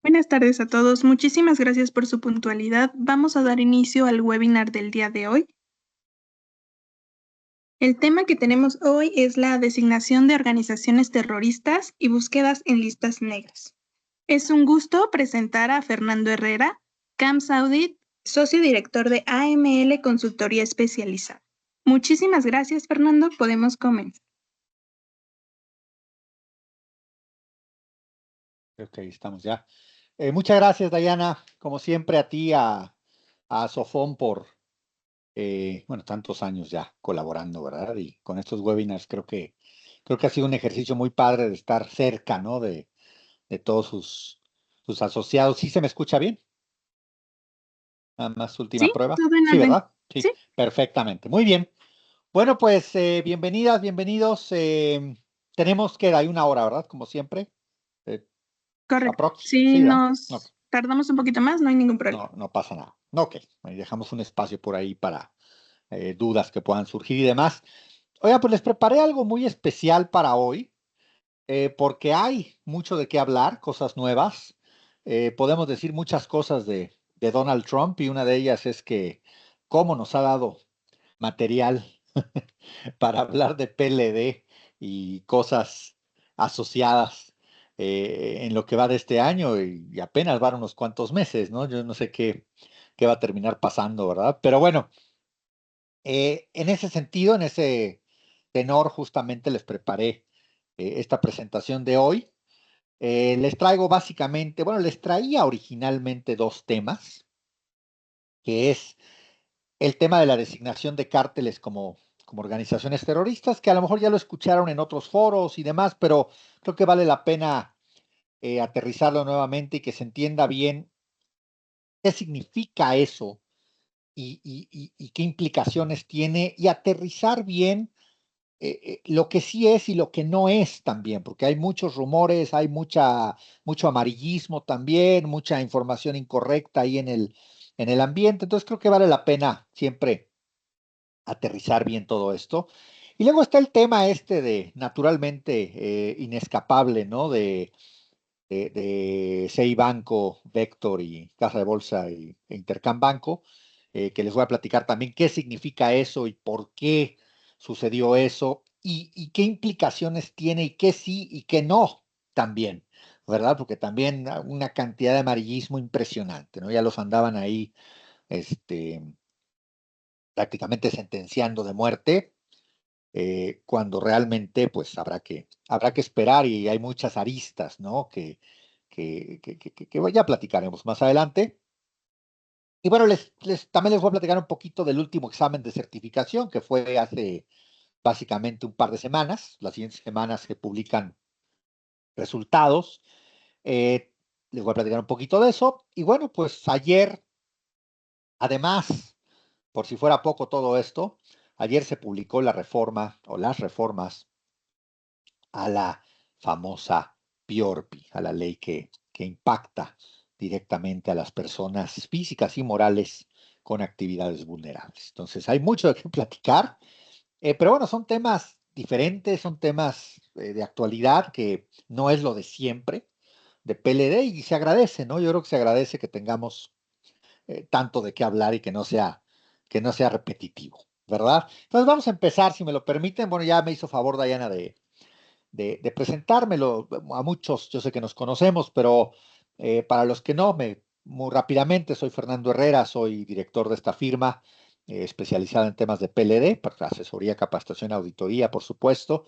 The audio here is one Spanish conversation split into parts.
Buenas tardes a todos. Muchísimas gracias por su puntualidad. Vamos a dar inicio al webinar del día de hoy. El tema que tenemos hoy es la designación de organizaciones terroristas y búsquedas en listas negras. Es un gusto presentar a Fernando Herrera, CAMS Audit, socio director de AML Consultoría Especializada. Muchísimas gracias, Fernando. Podemos comenzar. Ok, estamos ya. Muchas gracias, Dayana, como siempre a ti, a Sofón por, tantos años ya colaborando, ¿verdad? Y con estos webinars creo que ha sido un ejercicio muy padre de estar cerca, ¿no? De todos sus asociados. ¿Sí se me escucha bien? Nada más última ¿Sí? prueba. ¿Todo en Sí, orden? ¿verdad? Sí, Sí, perfectamente. Muy bien. Bueno, pues bienvenidas, bienvenidos. Tenemos que hay una hora, ¿verdad? Como siempre. Eh, correcto. aprox, Si sí, ¿verdad? Ok. nos tardamos un poquito más, no hay ningún problema. No, no pasa nada. Ok, ahí dejamos un espacio por ahí para dudas que puedan surgir y demás. Oiga, pues les preparé algo muy especial para hoy, porque hay mucho de qué hablar, cosas nuevas. Podemos decir muchas cosas de Donald Trump y una de ellas es que cómo nos ha dado material para hablar de PLD y cosas asociadas en lo que va de este año y apenas van unos cuantos meses, ¿no? Yo no sé qué va a terminar pasando, ¿verdad? Pero bueno, en ese sentido, en ese tenor, justamente les preparé esta presentación de hoy. Les traigo básicamente, bueno, les traía originalmente dos temas, que es el tema de la designación de cárteles como organizaciones terroristas, que a lo mejor ya lo escucharon en otros foros y demás, pero creo que vale la pena aterrizarlo nuevamente y que se entienda bien qué significa eso y qué implicaciones tiene y aterrizar bien lo que sí es y lo que no es también, porque hay muchos rumores, hay mucho amarillismo también, mucha información incorrecta ahí en el ambiente, entonces creo que vale la pena siempre aterrizar bien todo esto. Y luego está el tema este de, naturalmente, inescapable, ¿no? De CI Banco, Vector y Casa de Bolsa e Intercam Banco, que les voy a platicar también qué significa eso y por qué sucedió eso y qué implicaciones tiene y qué sí y qué no también, ¿verdad? Porque también una cantidad de amarillismo impresionante, ¿no? Ya los andaban ahí, este, prácticamente sentenciando de muerte, cuando realmente pues habrá que esperar y hay muchas aristas, ¿no? Que ya platicaremos más adelante. Y bueno, también les voy a platicar un poquito del último examen de certificación que fue hace básicamente un par de semanas. Las siguientes semanas se publican resultados. Les voy a platicar un poquito de eso. Y bueno, pues ayer, además, por si fuera poco todo esto, ayer se publicó la reforma o las reformas a la famosa PIORPI, a la ley que impacta directamente a las personas físicas y morales con actividades vulnerables. Entonces, hay mucho de qué platicar, pero bueno, son temas diferentes, son temas de actualidad que no es lo de siempre de PLD y se agradece, ¿no? Yo creo que se agradece que tengamos tanto de qué hablar y que no sea repetitivo, ¿verdad? Entonces vamos a empezar, si me lo permiten. Bueno, ya me hizo favor Dayana de presentármelo. A muchos yo sé que nos conocemos, pero para los que no, muy rápidamente, soy Fernando Herrera, soy director de esta firma especializada en temas de PLD, para asesoría, capacitación, auditoría, por supuesto.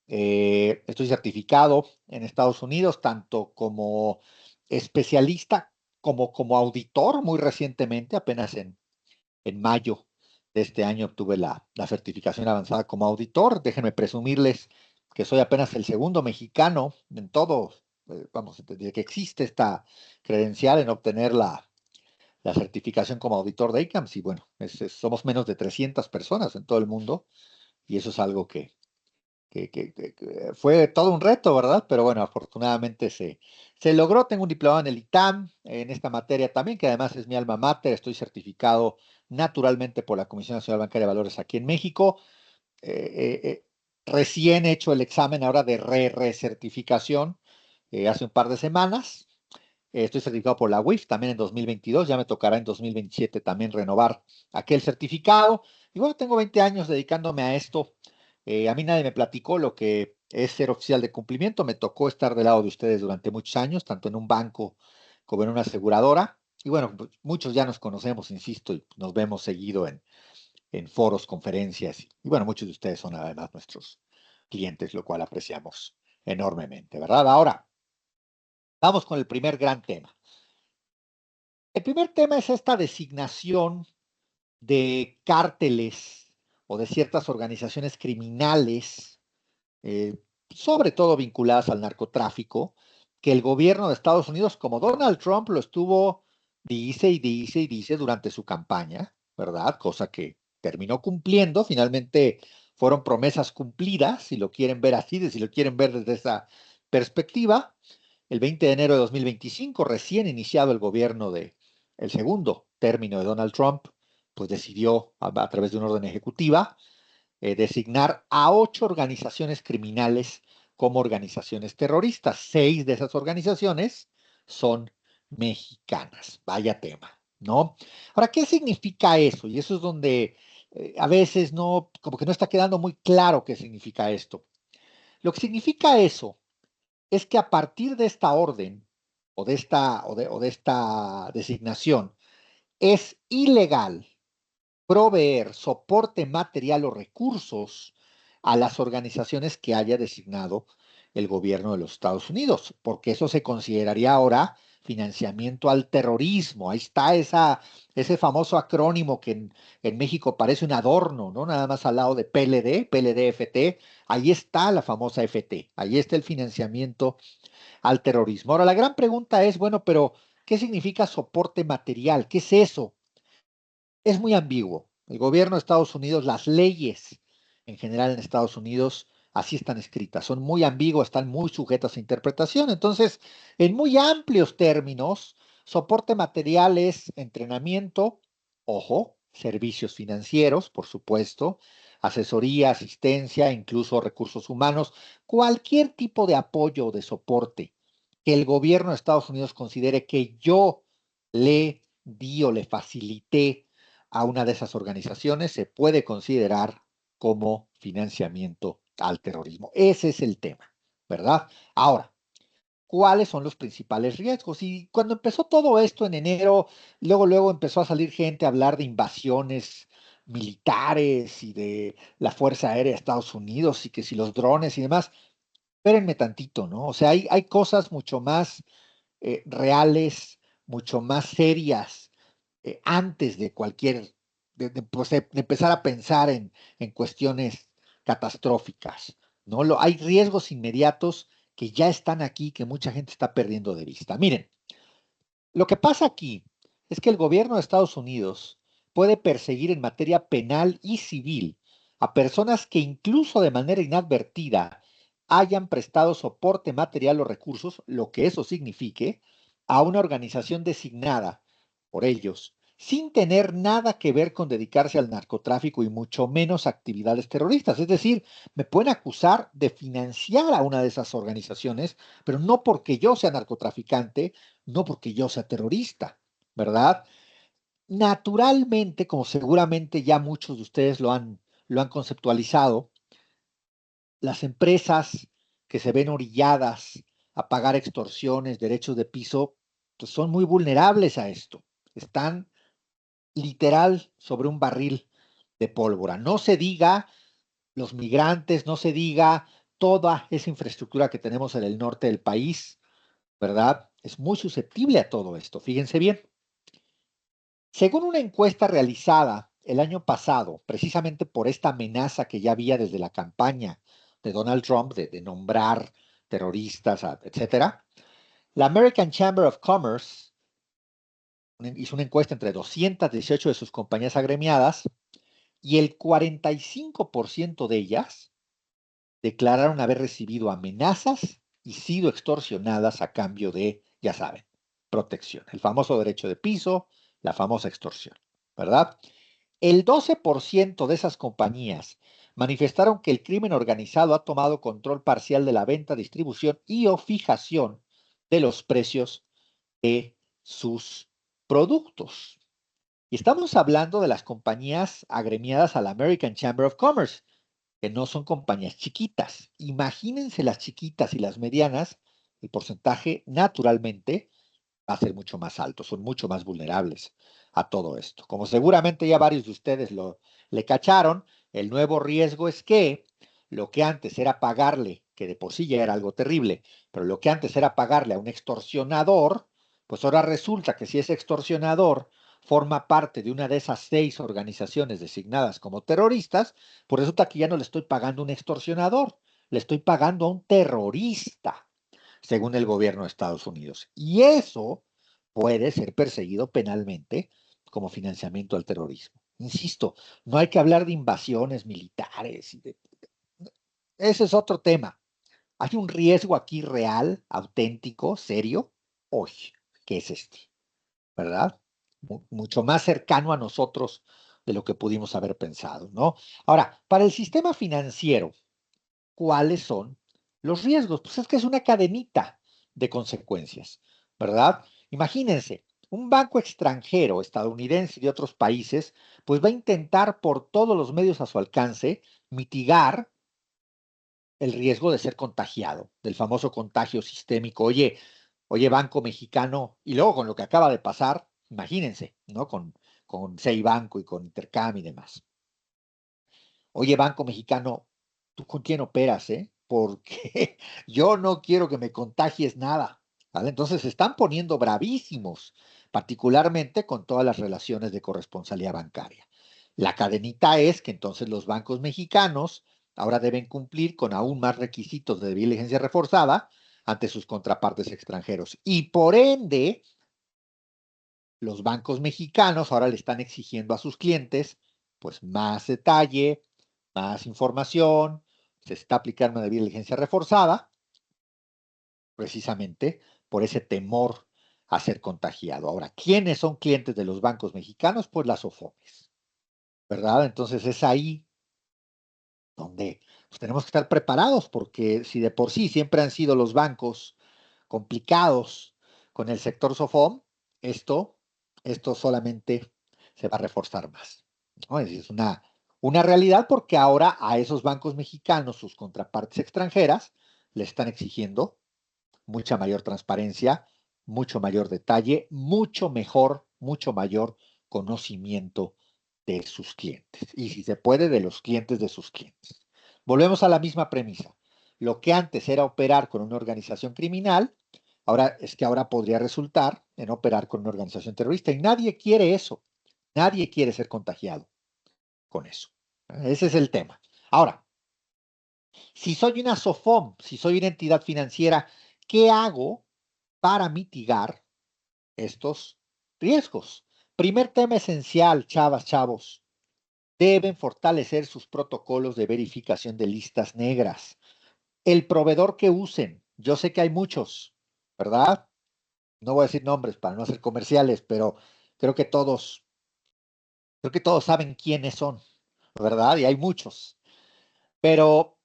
Estoy certificado en Estados Unidos, tanto como especialista como auditor, muy recientemente, apenas en mayo de este año obtuve la certificación avanzada como auditor. Déjenme presumirles que soy apenas el segundo mexicano en todo, vamos, desde que existe esta credencial en obtener la certificación como auditor de ICAMS. Y bueno, somos menos de 300 personas en todo el mundo y eso es algo que fue todo un reto, ¿verdad? Pero bueno, afortunadamente se logró. Tengo un diploma en el ITAM, en esta materia también, que además es mi alma mater. Estoy certificado naturalmente por la Comisión Nacional Bancaria de Valores aquí en México. Recién he hecho el examen ahora de recertificación hace un par de semanas. Estoy certificado por la UIF también en 2022, ya me tocará en 2027 también renovar aquel certificado. Y bueno, tengo 20 años dedicándome a esto. A mí nadie me platicó lo que es ser oficial de cumplimiento. Me tocó estar del lado de ustedes durante muchos años, tanto en un banco como en una aseguradora. Y bueno, pues, muchos ya nos conocemos, insisto, y nos vemos seguido en foros, conferencias. Y bueno, muchos de ustedes son además nuestros clientes, lo cual apreciamos enormemente, ¿verdad? Ahora, vamos con el primer gran tema. El primer tema es esta designación de cárteles o de ciertas organizaciones criminales, eh, sobre todo vinculadas al narcotráfico, que el gobierno de Estados Unidos, como Donald Trump lo estuvo, dice y dice y dice durante su campaña, ¿verdad? Cosa que terminó cumpliendo, finalmente fueron promesas cumplidas, si lo quieren ver así, si lo quieren ver desde esa perspectiva. El 20 de enero de 2025, recién iniciado el gobierno de el segundo término de Donald Trump, pues decidió a través de una orden ejecutiva designar a 8 organizaciones criminales como organizaciones terroristas. 6 de esas organizaciones son mexicanas. Vaya tema, ¿no? Ahora, ¿qué significa eso? Y eso es donde a veces no, como que no está quedando muy claro qué significa esto. Lo que significa eso es que a partir de esta orden o de esta designación es ilegal proveer soporte material o recursos a las organizaciones que haya designado el gobierno de los Estados Unidos, porque eso se consideraría ahora financiamiento al terrorismo. Ahí está ese famoso acrónimo que en México parece un adorno, ¿no? Nada más al lado de PLD, PLD-FT, ahí está la famosa FT, ahí está el financiamiento al terrorismo. Ahora, la gran pregunta es, bueno, pero ¿qué significa soporte material? ¿Qué es eso? Es muy ambiguo. El gobierno de Estados Unidos, las leyes en general en Estados Unidos, así están escritas. Son muy ambiguas, están muy sujetas a interpretación. Entonces, en muy amplios términos, soporte material es entrenamiento, ojo, servicios financieros, por supuesto, asesoría, asistencia, incluso recursos humanos, cualquier tipo de apoyo o de soporte que el gobierno de Estados Unidos considere que yo le di o le facilité a una de esas organizaciones se puede considerar como financiamiento al terrorismo. Ese es el tema, ¿verdad? Ahora, ¿cuáles son los principales riesgos? Y cuando empezó todo esto en enero, luego empezó a salir gente a hablar de invasiones militares y de la Fuerza Aérea de Estados Unidos y que si los drones y demás. Espérenme tantito, ¿no? O sea, hay cosas mucho más reales, mucho más serias antes de cualquier, pues, de empezar a pensar en cuestiones catastróficas, ¿no? Hay riesgos inmediatos que ya están aquí, que mucha gente está perdiendo de vista. Miren, lo que pasa aquí es que el gobierno de Estados Unidos puede perseguir en materia penal y civil a personas que incluso de manera inadvertida hayan prestado soporte material o recursos, lo que eso signifique, a una organización designada por ellos, sin tener nada que ver con dedicarse al narcotráfico y mucho menos actividades terroristas. Es decir, me pueden acusar de financiar a una de esas organizaciones, pero no porque yo sea narcotraficante, no porque yo sea terrorista, ¿verdad? Naturalmente, como seguramente ya muchos de ustedes lo han conceptualizado, las empresas que se ven orilladas a pagar extorsiones, derechos de piso, pues son muy vulnerables a esto. Están literal sobre un barril de pólvora. No se diga los migrantes, no se diga toda esa infraestructura que tenemos en el norte del país, ¿verdad? Es muy susceptible a todo esto. Fíjense bien. Según una encuesta realizada el año pasado, precisamente por esta amenaza que ya había desde la campaña de Donald Trump de nombrar terroristas, etcétera, la American Chamber of Commerce hizo una encuesta entre 218 de sus compañías agremiadas y el 45% de ellas declararon haber recibido amenazas y sido extorsionadas a cambio de, ya saben, protección, el famoso derecho de piso, la famosa extorsión, ¿verdad? El 12% de esas compañías manifestaron que el crimen organizado ha tomado control parcial de la venta, distribución y o fijación de los precios de sus productos. Y estamos hablando de las compañías agremiadas a la American Chamber of Commerce, que no son compañías chiquitas. Imagínense las chiquitas y las medianas, el porcentaje naturalmente va a ser mucho más alto, son mucho más vulnerables a todo esto. Como seguramente ya varios de ustedes le cacharon, el nuevo riesgo es que lo que antes era pagarle, que de por sí ya era algo terrible, pero lo que antes era pagarle a un extorsionador, pues ahora resulta que si ese extorsionador forma parte de una de esas 6 organizaciones designadas como terroristas, pues resulta que ya no le estoy pagando a un extorsionador, le estoy pagando a un terrorista, según el gobierno de Estados Unidos. Y eso puede ser perseguido penalmente como financiamiento al terrorismo. Insisto, no hay que hablar de invasiones militares. Ese es otro tema. Hay un riesgo aquí real, auténtico, serio, hoy, que es este, ¿verdad? Mucho más cercano a nosotros de lo que pudimos haber pensado, ¿no? Ahora, para el sistema financiero, ¿cuáles son los riesgos? Pues es que es una cadenita de consecuencias, ¿verdad? Imagínense, un banco extranjero, estadounidense y de otros países, pues va a intentar por todos los medios a su alcance mitigar el riesgo de ser contagiado, del famoso contagio sistémico. Oye, Banco Mexicano, y luego con lo que acaba de pasar, imagínense, ¿no? Con Banco y con Intercam y demás. Oye, Banco Mexicano, ¿tú con quién operas, Porque yo no quiero que me contagies nada, ¿vale? Entonces se están poniendo bravísimos, particularmente con todas las relaciones de corresponsalía bancaria. La cadenita es que entonces los bancos mexicanos ahora deben cumplir con aún más requisitos de diligencia reforzada ante sus contrapartes extranjeros. Y por ende, los bancos mexicanos ahora le están exigiendo a sus clientes, pues, más detalle, más información, se está aplicando una diligencia reforzada, precisamente por ese temor a ser contagiado. Ahora, ¿quiénes son clientes de los bancos mexicanos? Pues las OFOPES, ¿verdad? Entonces es ahí donde pues, tenemos que estar preparados, porque si de por sí siempre han sido los bancos complicados con el sector SOFOM, esto, esto solamente se va a reforzar más, ¿no? Es una realidad porque ahora a esos bancos mexicanos, sus contrapartes extranjeras, le están exigiendo mucha mayor transparencia, mucho mayor detalle, mucho mejor, mucho mayor conocimiento de sus clientes. Y si se puede, de los clientes de sus clientes. Volvemos a la misma premisa. Lo que antes era operar con una organización criminal, ahora podría resultar en operar con una organización terrorista. Y nadie quiere eso. Nadie quiere ser contagiado con eso. Ese es el tema. Ahora, si soy una SOFOM, si soy una entidad financiera, ¿qué hago para mitigar estos riesgos? Primer tema esencial, chavos, deben fortalecer sus protocolos de verificación de listas negras. El proveedor que usen, yo sé que hay muchos, ¿verdad? No voy a decir nombres para no hacer comerciales, pero creo que todos, creo que todos saben quiénes son, ¿verdad? Y hay muchos. Pero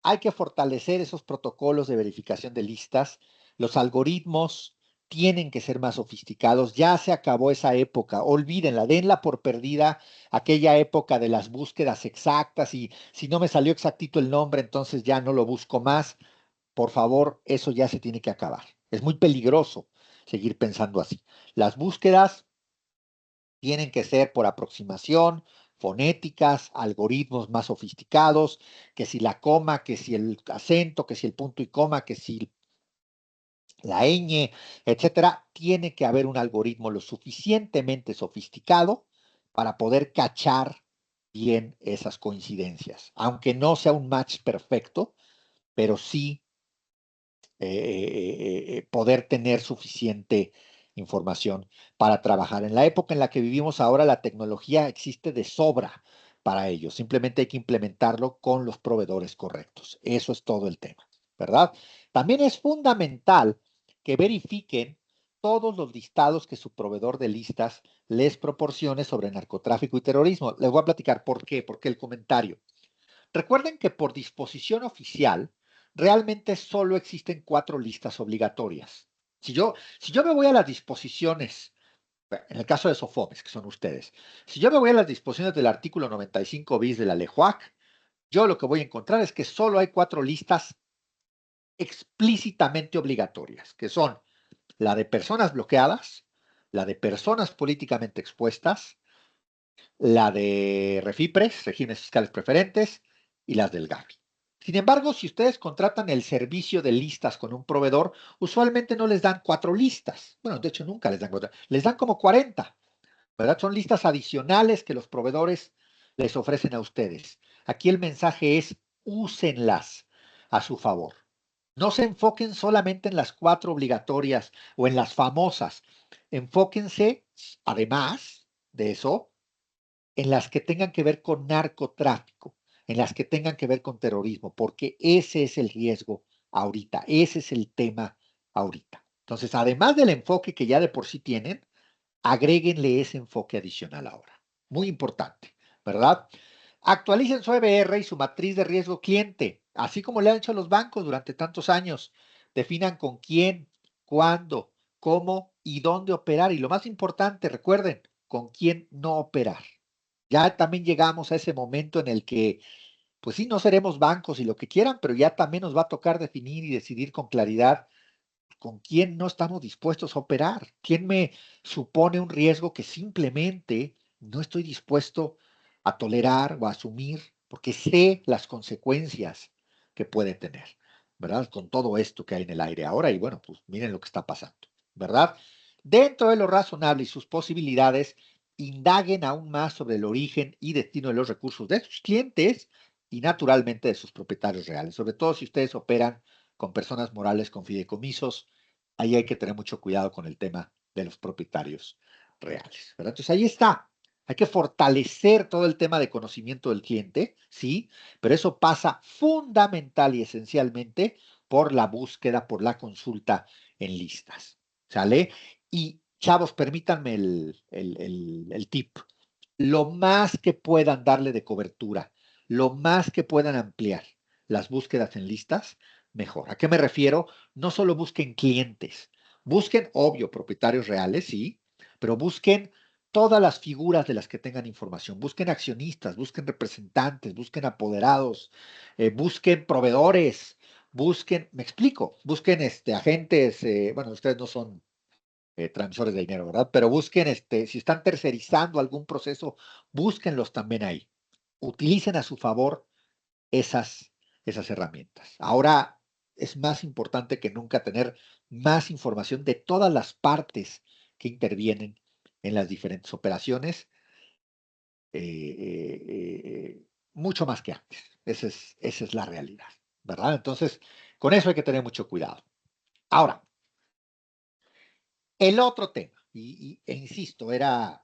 hay que fortalecer esos protocolos de verificación de listas. Los algoritmos tienen que ser más sofisticados. Ya se acabó esa época. Olvídenla, denla por perdida, aquella época de las búsquedas exactas y si no me salió exactito el nombre, entonces ya no lo busco más. Por favor, eso ya se tiene que acabar. Es muy peligroso seguir pensando así. Las búsquedas tienen que ser por aproximación, fonéticas, algoritmos más sofisticados, que si la coma, que si el acento, que si el punto y coma, que si la ñ, etcétera, tiene que haber un algoritmo lo suficientemente sofisticado para poder cachar bien esas coincidencias, aunque no sea un match perfecto, pero sí poder tener suficiente información para trabajar. En la época en la que vivimos ahora, la tecnología existe de sobra para ello. Simplemente hay que implementarlo con los proveedores correctos. Eso es todo el tema, ¿verdad? También es fundamental que verifiquen todos los listados que su proveedor de listas les proporcione sobre narcotráfico y terrorismo. Les voy a platicar por qué, porque el comentario. Recuerden que por disposición oficial, realmente solo existen 4 listas obligatorias. Si yo me voy a las disposiciones, en el caso de Sofomes, que son ustedes, si yo me voy a las disposiciones del artículo 95 bis de la LEJUAC, yo lo que voy a encontrar es que solo hay 4 listas explícitamente obligatorias, que son la de personas bloqueadas, la de personas políticamente expuestas, la de REFIPRES, regímenes fiscales preferentes, y las del GAFI. Sin embargo, si ustedes contratan el servicio de listas con un proveedor, usualmente no les dan 4 listas. Bueno, de hecho nunca les dan 4, les dan como 40, ¿verdad? Son listas adicionales que los proveedores les ofrecen a ustedes. Aquí el mensaje es, úsenlas a su favor. No se enfoquen solamente en las 4 obligatorias o en las famosas. Enfóquense, además de eso, en las que tengan que ver con narcotráfico, en las que tengan que ver con terrorismo, porque ese es el riesgo ahorita, ese es el tema ahorita. Entonces, además del enfoque que ya de por sí tienen, agréguenle ese enfoque adicional ahora. Muy importante, ¿verdad? Actualicen su EBR y su matriz de riesgo cliente, así como le han hecho los bancos durante tantos años. Definan con quién, cuándo, cómo y dónde operar. Y lo más importante, recuerden, con quién no operar. Ya también llegamos a ese momento en el que, pues sí, no seremos bancos y lo que quieran, pero ya también nos va a tocar definir y decidir con claridad con quién no estamos dispuestos a operar, quién me supone un riesgo que simplemente no estoy dispuesto a tolerar o a asumir, porque sé las consecuencias que puede tener, ¿verdad? Con todo esto que hay en el aire ahora y bueno, pues miren lo que está pasando, ¿verdad? Dentro de lo razonable y sus posibilidades, indaguen aún más sobre el origen y destino de los recursos de sus clientes y naturalmente de sus propietarios reales, sobre todo si ustedes operan con personas morales, con fideicomisos, ahí hay que tener mucho cuidado con el tema de los propietarios reales, ¿verdad? Entonces ahí está. Hay que fortalecer todo el tema de conocimiento del cliente, sí, pero eso pasa fundamental y esencialmente por la búsqueda, por la consulta en listas, ¿sale? Y chavos, permítanme el tip. Lo más que puedan darle de cobertura, lo más que puedan ampliar las búsquedas en listas, mejor. ¿A qué me refiero? No solo busquen clientes, busquen, obvio, propietarios reales, sí, pero busquen todas las figuras de las que tengan información, busquen accionistas, busquen representantes, busquen apoderados, busquen proveedores, busquen, me explico, busquen agentes, bueno, ustedes no son transmisores de dinero, ¿verdad? Pero busquen, si están tercerizando algún proceso, búsquenlos también ahí. Utilicen a su favor esas, esas herramientas. Ahora es más importante que nunca tener más información de todas las partes que intervienen en las diferentes operaciones, eh, eh, mucho más que antes. Esa es la realidad, ¿verdad? Entonces, con eso hay que tener mucho cuidado. Ahora, el otro tema, e insisto, era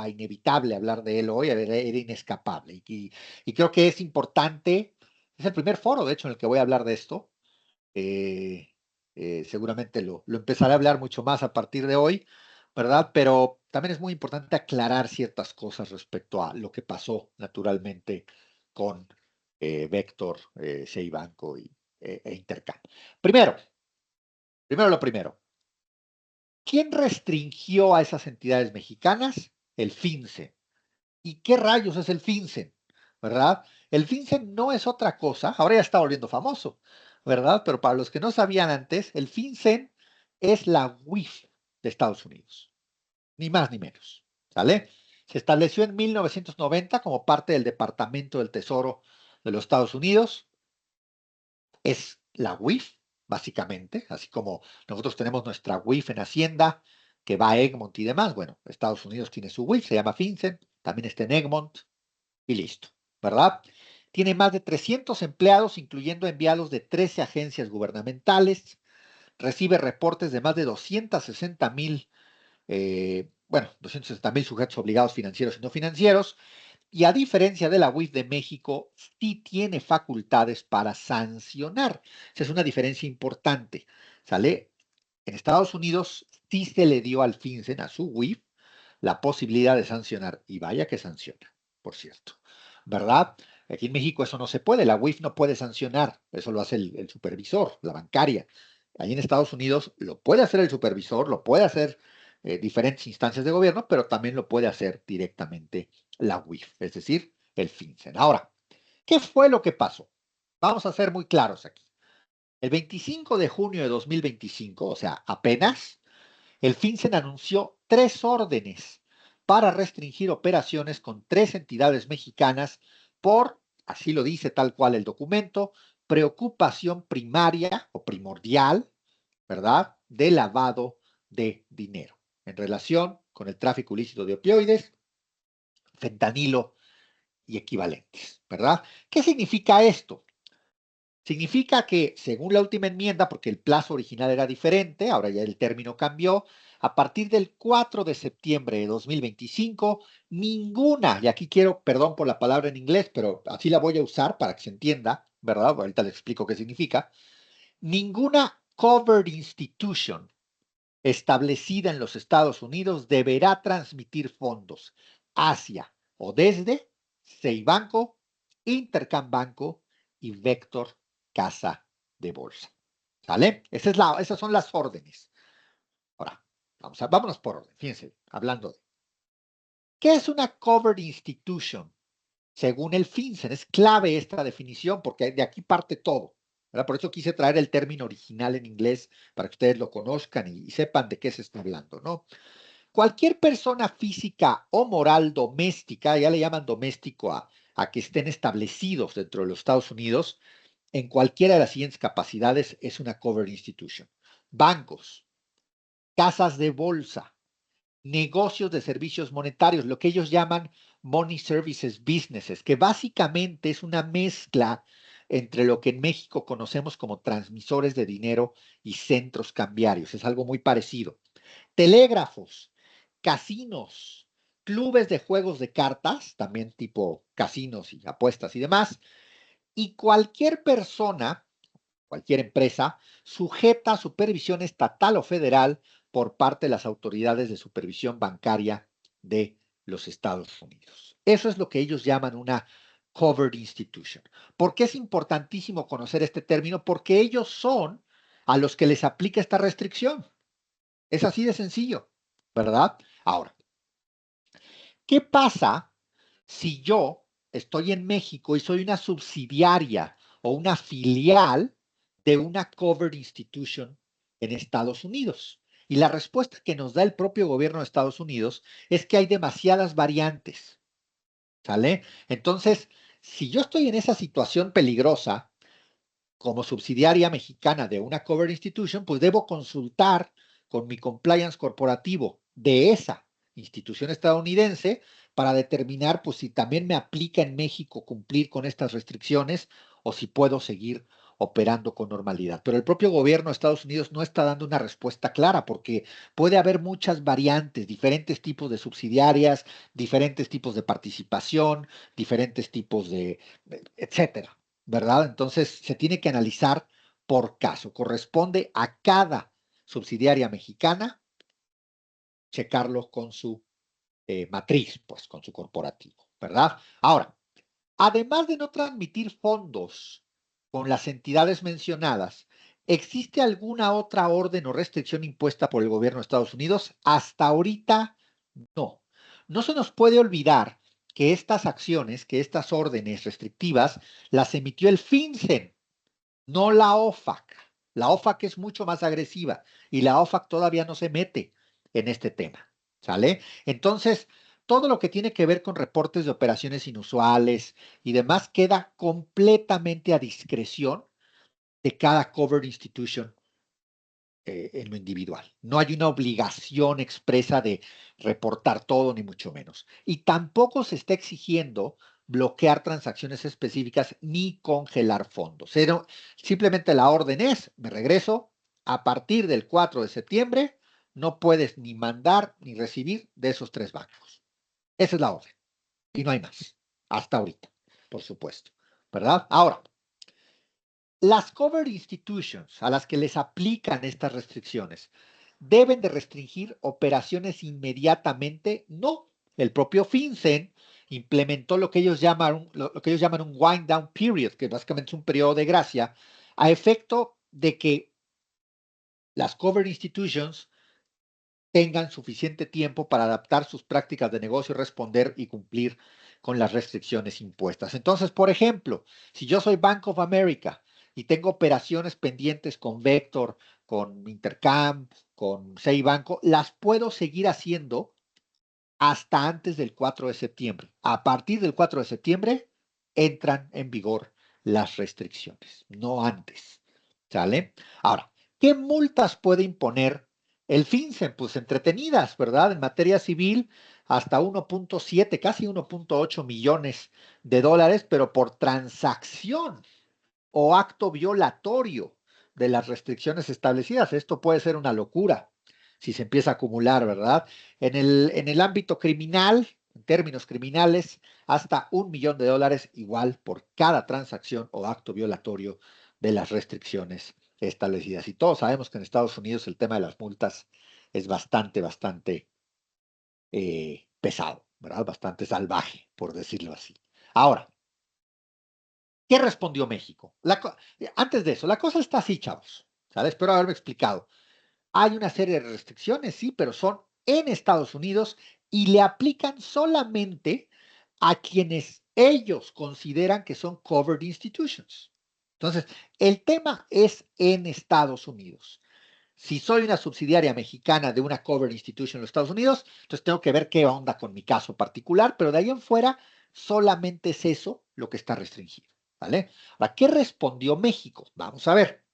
inevitable hablar de él hoy, era inescapable, y creo que es importante, es el primer foro, de hecho, en el que voy a hablar de esto, eh, seguramente lo empezaré a hablar mucho más a partir de hoy, ¿verdad? Pero también es muy importante aclarar ciertas cosas respecto a lo que pasó naturalmente con Vector, Banco e Intercam. Primero, primero lo primero. ¿Quién restringió a esas entidades mexicanas? El FinCEN. ¿Y qué rayos es el FinCEN? ¿Verdad? El FinCEN no es otra cosa, ahora ya está volviendo famoso, ¿verdad? Pero para los que no sabían antes, el FinCEN es la WIF de Estados Unidos, ni más ni menos, ¿sale? Se estableció en 1990 como parte del Departamento del Tesoro de los Estados Unidos, es la WIF, básicamente, así como nosotros tenemos nuestra WIF en Hacienda, que va a Egmont y demás. Bueno, Estados Unidos tiene su WIF, se llama FinCEN, también está en Egmont y listo, ¿verdad? Tiene más de 300 empleados, incluyendo enviados de 13 agencias gubernamentales, recibe reportes de más de 260,000, bueno, 260,000 sujetos obligados financieros y no financieros, y a diferencia de la UIF de México, sí tiene facultades para sancionar. Esa es una diferencia importante. ¿Sale? En Estados Unidos sí se le dio al FinCEN, a su UIF, la posibilidad de sancionar. Y vaya que sanciona, por cierto. ¿Verdad? Aquí en México eso no se puede. La UIF no puede sancionar. Eso lo hace el supervisor, la bancaria. Ahí en Estados Unidos lo puede hacer el supervisor, lo puede hacer diferentes instancias de gobierno, pero también lo puede hacer directamente la UIF, es decir, el FinCEN. Ahora, ¿qué fue lo que pasó? Vamos a ser muy claros aquí. El 25 de junio de 2025, o sea, apenas, el FinCEN anunció 3 órdenes para restringir operaciones con 3 entidades mexicanas por, así lo dice tal cual el documento, preocupación primaria o primordial, ¿verdad?, de lavado de dinero en relación con el tráfico ilícito de opioides, fentanilo y equivalentes, ¿verdad? ¿Qué significa esto? Significa que, según la última enmienda, porque el plazo original era diferente, ahora ya el término cambió, a partir del 4 de septiembre de 2025, ninguna, y aquí quiero, perdón por la palabra en inglés, pero así la voy a usar para que se entienda, ¿verdad? Ahorita le explico qué significa. Ninguna covered institution establecida en los Estados Unidos deberá transmitir fondos hacia o desde Ceibanco, Intercambanco y Vector Casa de Bolsa. ¿Sale? Esas son las órdenes. Ahora, vámonos por orden. Fíjense, hablando de. ¿Qué es una covered institution? Según el FinCEN, es clave esta definición porque de aquí parte todo. ¿Verdad? Por eso quise traer el término original en inglés para que ustedes lo conozcan y sepan de qué se está hablando, ¿no? Cualquier persona física o moral doméstica, ya le llaman doméstico a que estén establecidos dentro de los Estados Unidos, en cualquiera de las siguientes capacidades es una covered institution. Bancos, casas de bolsa, negocios de servicios monetarios, lo que ellos llaman money services businesses, que básicamente es una mezcla entre lo que en México conocemos como transmisores de dinero y centros cambiarios. Es algo muy parecido. Telégrafos, casinos, clubes de juegos de cartas, también tipo casinos y apuestas y demás, y cualquier persona, cualquier empresa, sujeta a supervisión estatal o federal por parte de las autoridades de supervisión bancaria de los Estados Unidos. Eso es lo que ellos llaman una covered institution. ¿Por qué es importantísimo conocer este término? Porque ellos son a los que les aplica esta restricción. Es así de sencillo, ¿verdad? Ahora, ¿qué pasa si yo estoy en México y soy una subsidiaria o una filial de una covered institution en Estados Unidos? Y la respuesta que nos da el propio gobierno de Estados Unidos es que hay demasiadas variantes, ¿sale? Entonces, si yo estoy en esa situación peligrosa como subsidiaria mexicana de una covered institution, pues debo consultar con mi compliance corporativo de esa institución estadounidense para determinar pues si también me aplica en México cumplir con estas restricciones o si puedo seguir operando con normalidad. Pero el propio gobierno de Estados Unidos no está dando una respuesta clara porque puede haber muchas variantes, diferentes tipos de subsidiarias, diferentes tipos de participación, diferentes tipos etcétera. ¿Verdad? Entonces se tiene que analizar por caso. Corresponde a cada subsidiaria mexicana checarlo con su matriz, pues con su corporativo, ¿verdad? Ahora, además de no transmitir fondos con las entidades mencionadas, ¿existe alguna otra orden o restricción impuesta por el gobierno de Estados Unidos? Hasta ahorita, no. No se nos puede olvidar que estas acciones, que estas órdenes restrictivas, las emitió el FinCEN, no la OFAC. La OFAC es mucho más agresiva y la OFAC todavía no se mete en este tema. ¿Sale? Entonces, todo lo que tiene que ver con reportes de operaciones inusuales y demás queda completamente a discreción de cada covered institution en lo individual. No hay una obligación expresa de reportar todo, ni mucho menos. Y tampoco se está exigiendo bloquear transacciones específicas ni congelar fondos. Simplemente la orden es, me regreso, a partir del 4 de septiembre no puedes ni mandar ni recibir de esos 3 bancos. Esa es la orden. Y no hay más. Hasta ahorita, por supuesto. ¿Verdad? Ahora, las covered institutions a las que les aplican estas restricciones deben de restringir operaciones inmediatamente. No, el propio FinCEN implementó lo que ellos llaman un wind down period, que básicamente es un periodo de gracia, a efecto de que las covered institutions tengan suficiente tiempo para adaptar sus prácticas de negocio, responder y cumplir con las restricciones impuestas. Entonces, por ejemplo, si yo soy Bank of America y tengo operaciones pendientes con Vector, con Intercam, con Sei Banco, las puedo seguir haciendo hasta antes del 4 de septiembre. A partir del 4 de septiembre entran en vigor las restricciones, no antes. ¿Sale? Ahora, ¿qué multas puede imponer el FinCEN? Pues entretenidas, ¿verdad? En materia civil, hasta 1.7, casi 1.8 millones de dólares, pero por transacción o acto violatorio de las restricciones establecidas. Esto puede ser una locura si se empieza a acumular, ¿verdad? En el ámbito criminal, en términos criminales, hasta $1 millón, igual por cada transacción o acto violatorio de las restricciones establecidas. Y todos sabemos que en Estados Unidos el tema de las multas es bastante pesado, ¿verdad? Bastante salvaje, por decirlo así. Ahora, ¿qué respondió México? Antes de eso, la cosa está así, chavos. ¿Sale? Espero haberme explicado. Hay una serie de restricciones, sí, pero son en Estados Unidos y le aplican solamente a quienes ellos consideran que son covered institutions. Entonces, el tema es en Estados Unidos. Si soy una subsidiaria mexicana de una covered institution en los Estados Unidos, entonces tengo que ver qué onda con mi caso particular, pero de ahí en fuera solamente es eso lo que está restringido. ¿Vale? Ahora, ¿qué respondió México? Vamos a ver.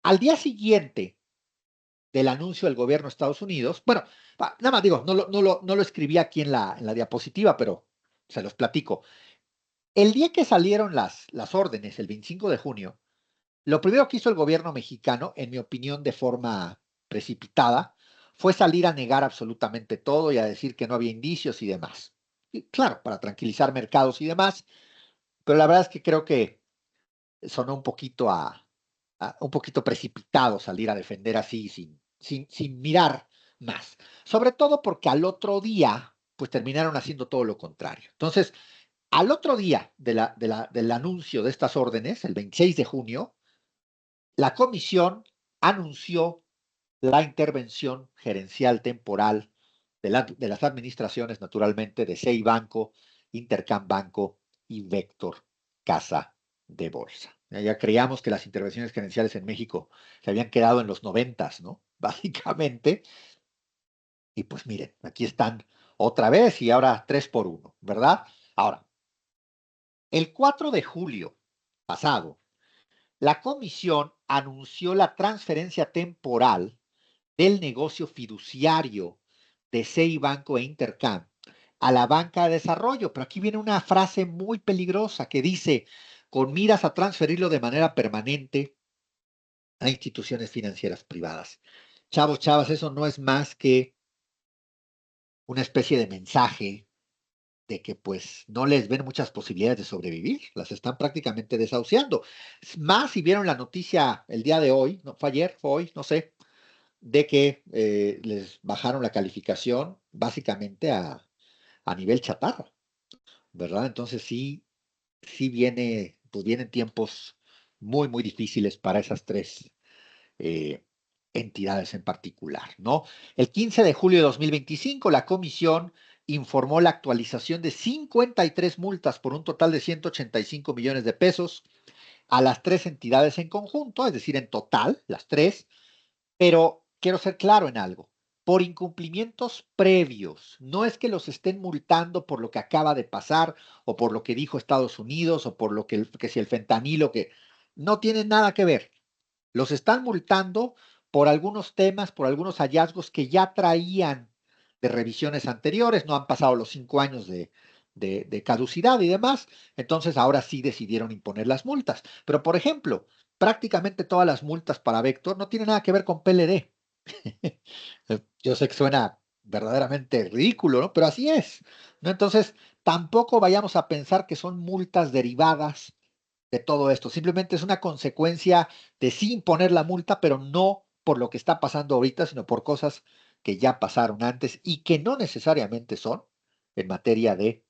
Al día siguiente del anuncio del gobierno de Estados Unidos, bueno, nada más digo, no lo escribí aquí en la diapositiva, pero se los platico. El día que salieron las órdenes, el 25 de junio, lo primero que hizo el gobierno mexicano, en mi opinión, de forma precipitada, fue salir a negar absolutamente todo y a decir que no había indicios y demás. Y claro, para tranquilizar mercados y demás, pero la verdad es que creo que sonó un poquito precipitado salir a defender así sin mirar más. Sobre todo porque al otro día, pues terminaron haciendo todo lo contrario. Entonces, al otro día del anuncio de estas órdenes, el 26 de junio, la comisión anunció la intervención gerencial temporal de las administraciones, naturalmente, de Sei Banco, Intercam Banco y Vector Casa de Bolsa. Ya creíamos que las intervenciones gerenciales en México se habían quedado en los 90, ¿no? Básicamente. Y pues miren, aquí están otra vez y ahora 3 por 1, ¿verdad? Ahora, el 4 de julio pasado, la comisión anunció la transferencia temporal del negocio fiduciario de CEI Banco e Intercam a la banca de desarrollo. Pero aquí viene una frase muy peligrosa que dice, con miras a transferirlo de manera permanente a instituciones financieras privadas. Chavos, chavas, eso no es más que una especie de mensaje de que pues no les ven muchas posibilidades de sobrevivir, las están prácticamente desahuciando. Más si vieron la noticia el día de hoy, no fue ayer, fue hoy, no sé, de que les bajaron la calificación básicamente a nivel chatarra, ¿verdad? Entonces sí pues vienen tiempos muy difíciles para esas tres eh, entidades en particular, ¿no? El 15 de julio de 2025, la comisión informó la actualización de 53 multas por un total de 185 millones de pesos a las tres entidades en conjunto, es decir, en total, las tres, pero quiero ser claro en algo. Por incumplimientos previos, no es que los estén multando por lo que acaba de pasar o por lo que dijo Estados Unidos o por lo que si el fentanilo, que no tiene nada que ver. Los están multando por algunos temas, por algunos hallazgos que ya traían de revisiones anteriores, no han pasado los 5 años de caducidad y demás, entonces ahora sí decidieron imponer las multas. Pero, por ejemplo, prácticamente todas las multas para Vector no tienen nada que ver con PLD. Yo sé que suena verdaderamente ridículo, ¿no? Pero así es, ¿no? Entonces, tampoco vayamos a pensar que son multas derivadas de todo esto. Simplemente es una consecuencia de sí imponer la multa, pero no por lo que está pasando ahorita, sino por cosas que ya pasaron antes y que no necesariamente son en materia de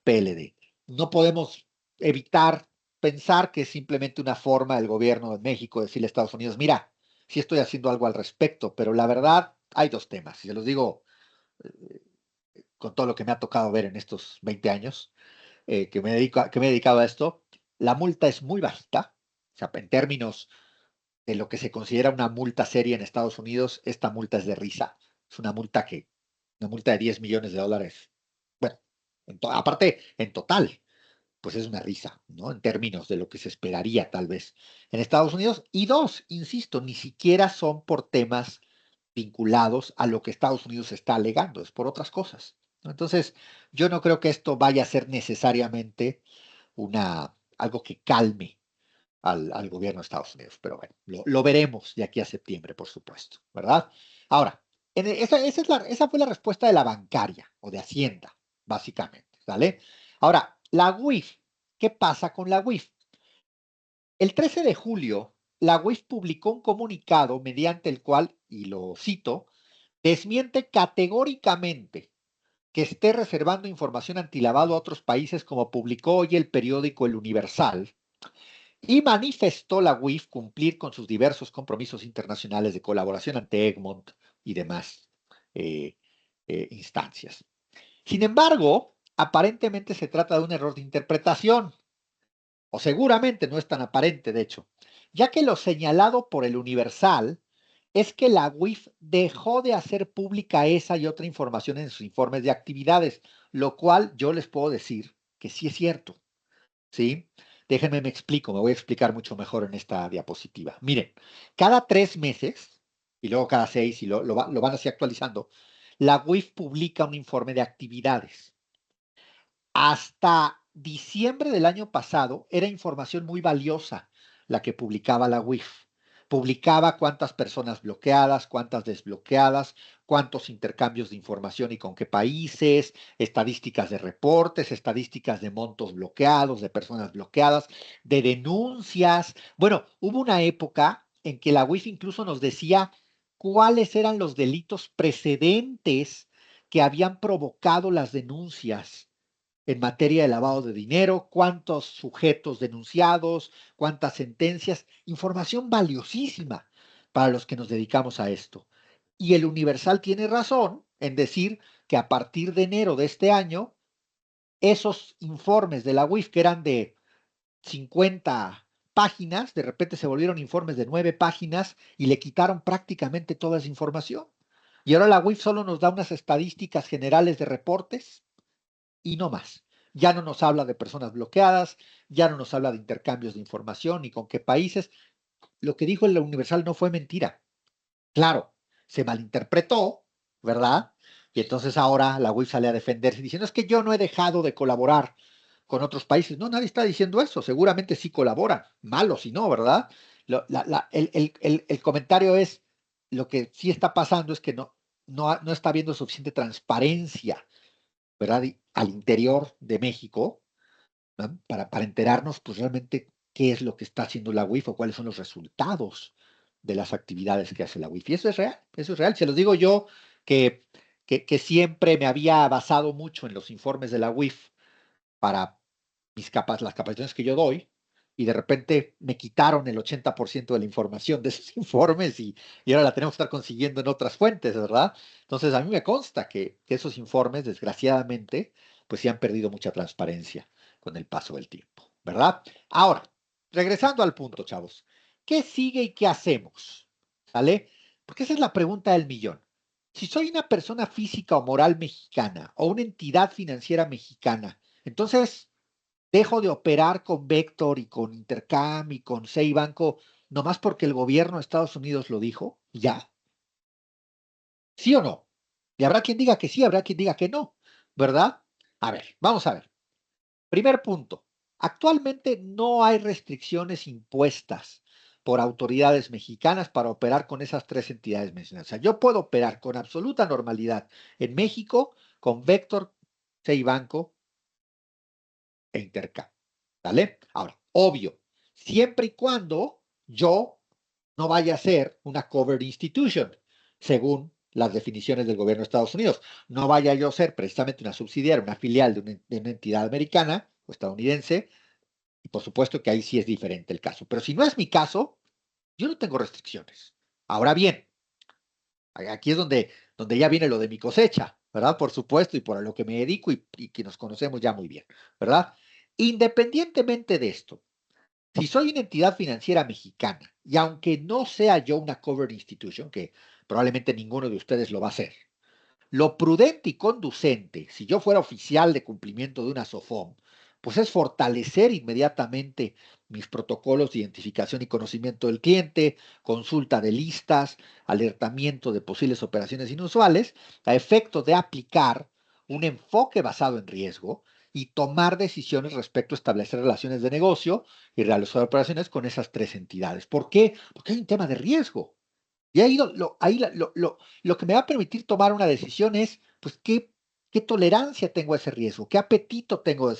PLD. No podemos evitar pensar que es simplemente una forma del gobierno de México decirle a Estados Unidos, mira, sí estoy haciendo algo al respecto, pero la verdad hay dos temas, y se los digo eh, con todo lo que me ha tocado ver en estos 20 años que me he dedicado a esto. La multa es muy bajita, o sea, en términos de lo que se considera una multa seria en Estados Unidos, esta multa es de risa. Es una multa de $10 millones. Bueno, aparte, en total, pues es una risa, ¿no? En términos de lo que se esperaría tal vez en Estados Unidos. Y dos, insisto, ni siquiera son por temas vinculados a lo que Estados Unidos está alegando, es por otras cosas, ¿no? Entonces, yo no creo que esto vaya a ser necesariamente algo que calme al gobierno de Estados Unidos. Pero bueno, lo veremos de aquí a septiembre, por supuesto, ¿verdad? Ahora, esa fue la respuesta de la bancaria o de Hacienda, básicamente, ¿vale? Ahora, la UIF, ¿qué pasa con la UIF? El 13 de julio, la UIF publicó un comunicado mediante el cual, y lo cito, desmiente categóricamente que esté reservando información antilavado a otros países, como publicó hoy el periódico El Universal, y manifestó la UIF cumplir con sus diversos compromisos internacionales de colaboración ante Egmont y demás eh, instancias. Sin embargo, aparentemente se trata de un error de interpretación, o seguramente no es tan aparente, de hecho, ya que lo señalado por el Universal es que la UIF dejó de hacer pública esa y otra información en sus informes de actividades, lo cual yo les puedo decir que sí es cierto. ¿Sí? Déjenme me explico, me voy a explicar mucho mejor en esta diapositiva. Miren, cada 3 meses, y luego cada 6, y lo van así actualizando, la UIF publica un informe de actividades. Hasta diciembre del año pasado era información muy valiosa la que publicaba la UIF. Publicaba cuántas personas bloqueadas, cuántas desbloqueadas, cuántos intercambios de información y con qué países, estadísticas de reportes, estadísticas de montos bloqueados, de personas bloqueadas, de denuncias. Bueno, hubo una época en que la UIF incluso nos decía cuáles eran los delitos precedentes que habían provocado las denuncias en materia de lavado de dinero, cuántos sujetos denunciados, cuántas sentencias, información valiosísima para los que nos dedicamos a esto. Y el Universal tiene razón en decir que a partir de enero de este año, esos informes de la UIF que eran de 50 páginas, de repente se volvieron informes de 9 páginas y le quitaron prácticamente toda esa información. Y ahora la UIF solo nos da unas estadísticas generales de reportes y no más. Ya no nos habla de personas bloqueadas, ya no nos habla de intercambios de información ni con qué países. Lo que dijo el Universal no fue mentira. Claro, se malinterpretó, ¿verdad? Y entonces ahora la UIF sale a defenderse diciendo es que yo no he dejado de colaborar con otros países. No, nadie está diciendo eso. Seguramente sí colaboran. Malo si no, ¿verdad? El comentario es, lo que sí está pasando es que no está habiendo suficiente transparencia, ¿verdad? Y al interior de México, ¿no? Para enterarnos, pues realmente qué es lo que está haciendo la UIF o cuáles son los resultados de las actividades que hace la UIF. Y eso es real, eso es real. Se los digo yo que, que siempre me había basado mucho en los informes de la UIF para las capacitaciones que yo doy, y de repente me quitaron el 80% de la información de esos informes y ahora la tenemos que estar consiguiendo en otras fuentes, ¿verdad? Entonces a mí me consta que esos informes, desgraciadamente, pues sí han perdido mucha transparencia con el paso del tiempo, ¿verdad? Ahora, regresando al punto, chavos, ¿qué sigue y qué hacemos? ¿Sale? Porque esa es la pregunta del millón. Si soy una persona física o moral mexicana o una entidad financiera mexicana, entonces dejo de operar con Vector y con Intercam y con Banco nomás porque el gobierno de Estados Unidos lo dijo, ya. ¿Sí o no? Y habrá quien diga que sí, habrá quien diga que no, ¿verdad? A ver, vamos a ver. Primer punto. Actualmente no hay restricciones impuestas por autoridades mexicanas para operar con esas tres entidades mencionadas. O sea, yo puedo operar con absoluta normalidad en México con Vector, Banco e Intercam. ¿Vale? Ahora, obvio, siempre y cuando yo no vaya a ser una covered institution, según las definiciones del gobierno de Estados Unidos. No vaya yo a ser precisamente una subsidiaria, una filial de una entidad americana o estadounidense, y por supuesto que ahí sí es diferente el caso. Pero si no es mi caso, yo no tengo restricciones. Ahora bien, aquí es donde ya viene lo de mi cosecha, ¿verdad? Por supuesto, y por lo que me dedico y que nos conocemos ya muy bien, ¿verdad? Independientemente de esto, si soy una entidad financiera mexicana y aunque no sea yo una covered institution, que probablemente ninguno de ustedes lo va a hacer, lo prudente y conducente, si yo fuera oficial de cumplimiento de una SOFOM, pues es fortalecer inmediatamente mis protocolos de identificación y conocimiento del cliente, consulta de listas, alertamiento de posibles operaciones inusuales, a efecto de aplicar un enfoque basado en riesgo y tomar decisiones respecto a establecer relaciones de negocio y realizar operaciones con esas tres entidades. ¿Por qué? Porque hay un tema de riesgo. Y lo que me va a permitir tomar una decisión es, pues, qué tolerancia tengo a ese riesgo, qué apetito tengo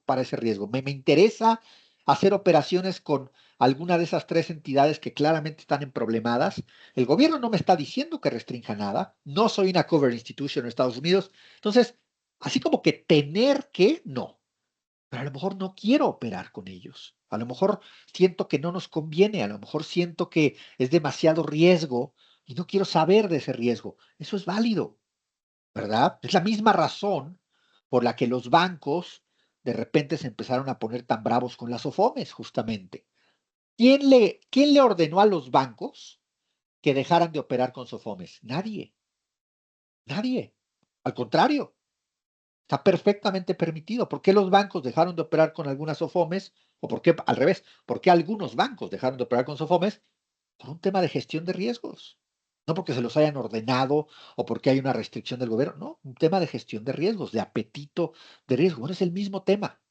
para ese riesgo. Me interesa hacer operaciones con alguna de esas tres entidades que claramente están en problemadas. El gobierno no me está diciendo que restrinja nada. No soy una cover institution en Estados Unidos. Entonces, así como que tener que, no, pero a lo mejor no quiero operar con ellos. A lo mejor siento que no nos conviene, a lo mejor siento que es demasiado riesgo y no quiero saber de ese riesgo. Eso es válido, ¿verdad? Es la misma razón por la que los bancos de repente se empezaron a poner tan bravos con las OFOMES, justamente. ¿Quién le ordenó a los bancos que dejaran de operar con SOFOMES? Nadie, nadie. Al contrario, está perfectamente permitido. ¿Por qué los bancos dejaron de operar con algunas SOFOMES? ¿O por qué, al revés, por qué algunos bancos dejaron de operar con SOFOMES? Por un tema de gestión de riesgos. No porque se los hayan ordenado o porque hay una restricción del gobierno. No, un tema de gestión de riesgos, de apetito de riesgo. Bueno, es el mismo tema.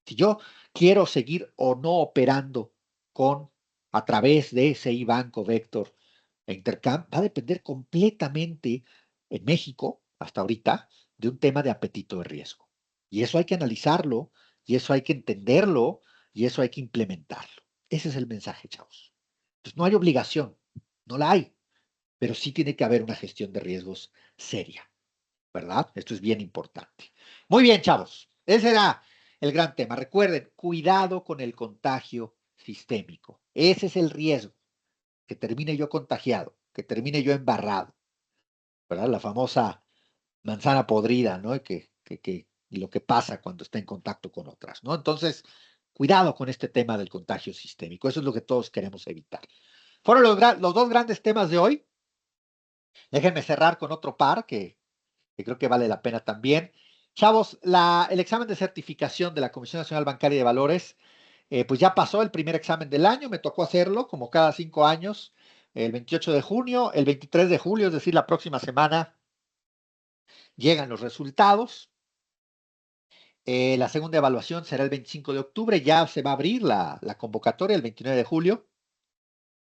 Si yo quiero seguir o no operando con, a través de ese banco Vector e Intercam, va a depender completamente en México, hasta ahorita, de un tema de apetito de riesgo. Y eso hay que analizarlo, y eso hay que entenderlo, y eso hay que implementarlo. Ese es el mensaje, chavos. Pues no hay obligación, no la hay, pero sí tiene que haber una gestión de riesgos seria, ¿verdad? Esto es bien importante. Muy bien, chavos. Ese era el gran tema. Recuerden, cuidado con el contagio sistémico. Ese es el riesgo, que termine yo contagiado, que termine yo embarrado, ¿verdad? La famosa manzana podrida, ¿no? Y lo que pasa cuando está en contacto con otras, ¿no? Entonces, cuidado con este tema del contagio sistémico. Eso es lo que todos queremos evitar. Fueron los dos grandes temas de hoy. Déjenme cerrar con otro par que creo que vale la pena también. Chavos, el examen de certificación de la Comisión Nacional Bancaria de Valores, pues ya pasó el primer examen del año, me tocó hacerlo como cada 5 años, el 28 de junio, el 23 de julio, es decir, la próxima semana llegan los resultados. La segunda evaluación será el 25 de octubre, ya se va a abrir la convocatoria el 29 de julio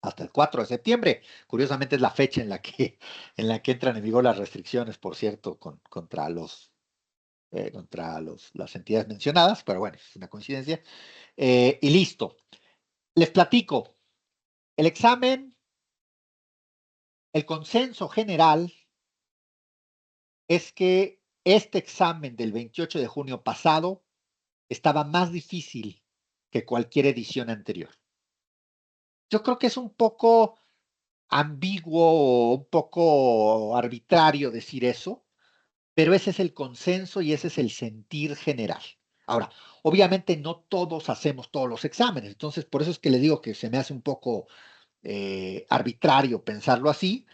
hasta el 4 de septiembre. Curiosamente es la fecha en la que entran en vigor las restricciones, por cierto, contra las entidades mencionadas, pero bueno, es una coincidencia. Y listo. Les platico. El examen, el consenso general es que este examen del 28 de junio pasado estaba más difícil que cualquier edición anterior. Yo creo que es un poco ambiguo o un poco arbitrario decir eso, pero ese es el consenso y ese es el sentir general. Ahora, obviamente no todos hacemos todos los exámenes, entonces por eso es que le digo que se me hace un poco arbitrario pensarlo así,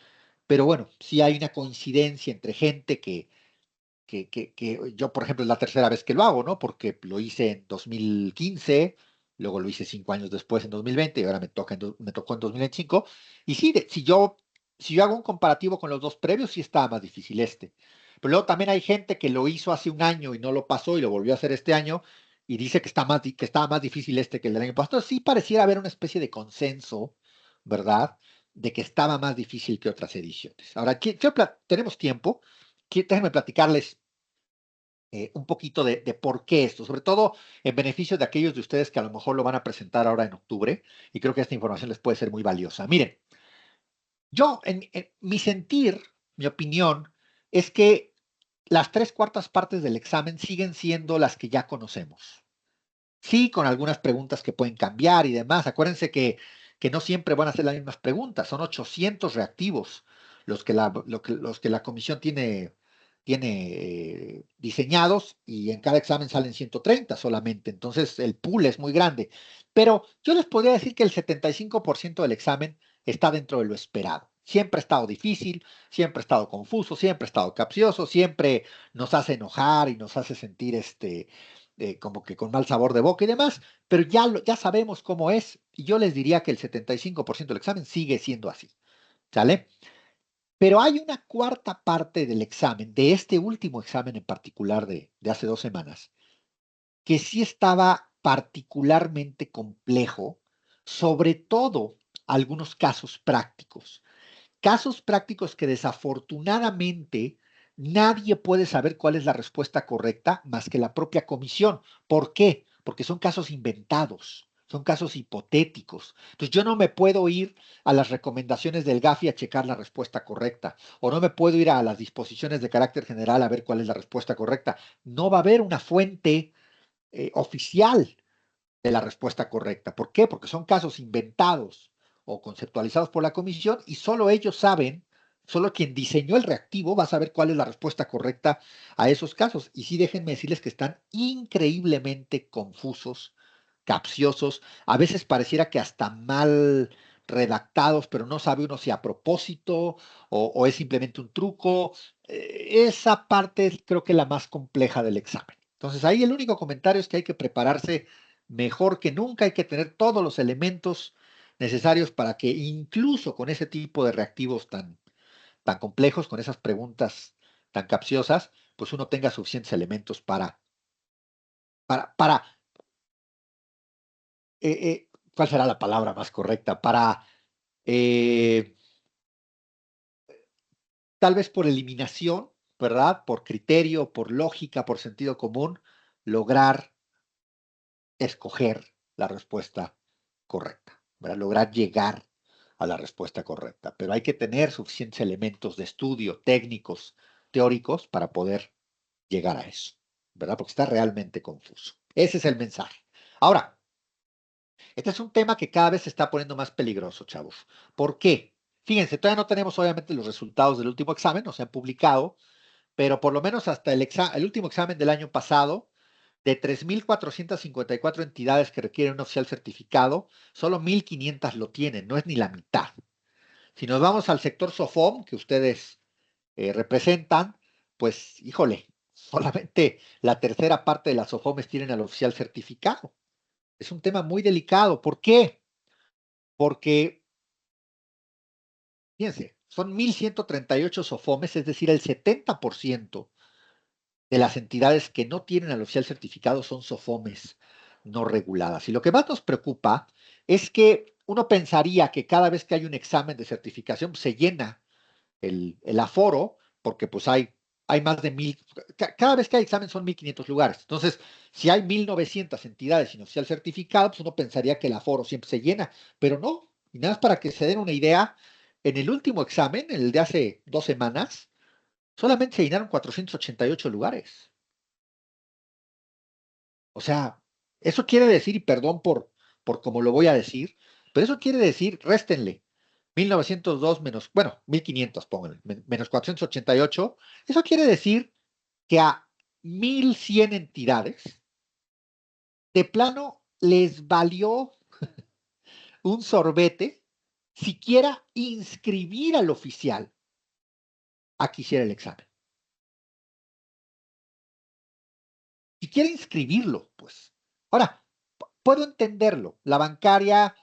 pero bueno, sí hay una coincidencia entre gente que yo, por ejemplo, es la tercera vez que lo hago, ¿no? Porque lo hice en 2015, luego lo hice 5 años después en 2020 y ahora me tocó en 2025. Y sí, si yo hago un comparativo con los dos previos, sí estaba más difícil este. Pero luego también hay gente que lo hizo hace un año y no lo pasó y lo volvió a hacer este año y dice que estaba más difícil este que el del año pasado. Entonces sí pareciera haber una especie de consenso, ¿verdad? De que estaba más difícil que otras ediciones. Ahora, tenemos tiempo. Déjenme platicarles un poquito de por qué esto, sobre todo en beneficio de aquellos de ustedes que a lo mejor lo van a presentar ahora en octubre, y creo que esta información les puede ser muy valiosa. Miren, yo, en mi sentir, mi opinión, es que las 3/4 partes del examen siguen siendo las que ya conocemos. Sí, con algunas preguntas que pueden cambiar y demás. Acuérdense que que no siempre van a ser las mismas preguntas, son 800 reactivos los que la comisión tiene diseñados y en cada examen salen 130 solamente, entonces el pool es muy grande. Pero yo les podría decir que el 75% del examen está dentro de lo esperado. Siempre ha estado difícil, siempre ha estado confuso, siempre ha estado capcioso, siempre nos hace enojar y nos hace sentir como que con mal sabor de boca y demás, pero ya sabemos cómo es y yo les diría que el 75% del examen sigue siendo así, ¿sale? Pero hay una cuarta parte del examen, de este último examen en particular de hace 2 semanas, que sí estaba particularmente complejo, sobre todo algunos casos prácticos que desafortunadamente nadie puede saber cuál es la respuesta correcta más que la propia comisión. ¿Por qué? Porque son casos inventados, son casos hipotéticos. Entonces yo no me puedo ir a las recomendaciones del GAFI a checar la respuesta correcta, o no me puedo ir a las disposiciones de carácter general a ver cuál es la respuesta correcta. No va a haber una fuente oficial de la respuesta correcta. ¿Por qué? Porque son casos inventados o conceptualizados por la comisión y solo ellos saben, solo quien diseñó el reactivo va a saber cuál es la respuesta correcta a esos casos. Y sí, déjenme decirles que están increíblemente confusos, capciosos, a veces pareciera que hasta mal redactados, pero no sabe uno si a propósito o es simplemente un truco. Esa parte es creo que la más compleja del examen. Entonces ahí el único comentario es que hay que prepararse mejor que nunca, hay que tener todos los elementos necesarios para que incluso con ese tipo de reactivos tan complejos, con esas preguntas tan capciosas, pues uno tenga suficientes elementos para ¿cuál será la palabra más correcta? Para, eh, tal vez por eliminación, ¿verdad? Por criterio, por lógica, por sentido común, lograr escoger la respuesta correcta, ¿verdad? Lograr llegar a la respuesta correcta. Pero hay que tener suficientes elementos de estudio, técnicos, teóricos, para poder llegar a eso, ¿verdad? Porque está realmente confuso. Ese es el mensaje. Ahora, este es un tema que cada vez se está poniendo más peligroso, chavos. ¿Por qué? Fíjense, todavía no tenemos obviamente los resultados del último examen, no se han publicado, pero por lo menos hasta el último examen del año pasado, de 3.454 entidades que requieren un oficial certificado, solo 1.500 lo tienen, no es ni la mitad. Si nos vamos al sector SOFOM, que ustedes representan, pues, híjole, solamente la tercera parte de las SOFOMes tienen al oficial certificado. Es un tema muy delicado. ¿Por qué? Porque, fíjense, son 1.138 SOFOMes, es decir, el 70% de las entidades que no tienen al oficial certificado son SOFOMES no reguladas. Y lo que más nos preocupa es que uno pensaría que cada vez que hay un examen de certificación pues, se llena el aforo, porque pues hay más de 1.000, cada vez que hay examen son 1.500 lugares. Entonces, si hay 1.900 entidades sin oficial certificado, pues uno pensaría que el aforo siempre se llena, pero no. Y nada más para que se den una idea, en el último examen, el de hace 2 semanas, solamente se llenaron 488 lugares. O sea, eso quiere decir, y perdón por cómo lo voy a decir, pero eso quiere decir, réstenle, 1902 menos, bueno, 1500, pónganle, menos 488, eso quiere decir que a 1.100 entidades, de plano, les valió un sorbete siquiera inscribir al oficial a que hiciera el examen. Si quiere inscribirlo, pues. Ahora, puedo entenderlo. La bancaria,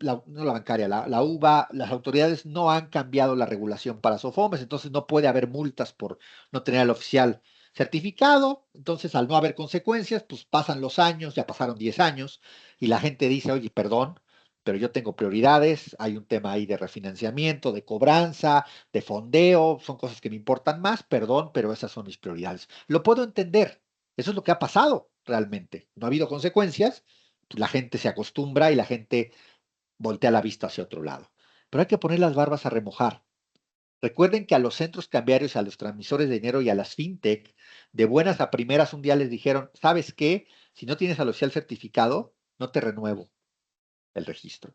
no la bancaria, la UBA, las autoridades no han cambiado la regulación para SOFOMES, entonces no puede haber multas por no tener al oficial certificado. Entonces, al no haber consecuencias, pues pasan los años, ya pasaron 10 años, y la gente dice, oye, perdón, pero yo tengo prioridades, hay un tema ahí de refinanciamiento, de cobranza, de fondeo, son cosas que me importan más, perdón, pero esas son mis prioridades. Lo puedo entender, eso es lo que ha pasado realmente. No ha habido consecuencias, pues la gente se acostumbra y la gente voltea la vista hacia otro lado. Pero hay que poner las barbas a remojar. Recuerden que a los centros cambiarios, a los transmisores de dinero y a las fintech, de buenas a primeras un día les dijeron, ¿sabes qué? Si no tienes al oficial certificado, no te renuevo el registro.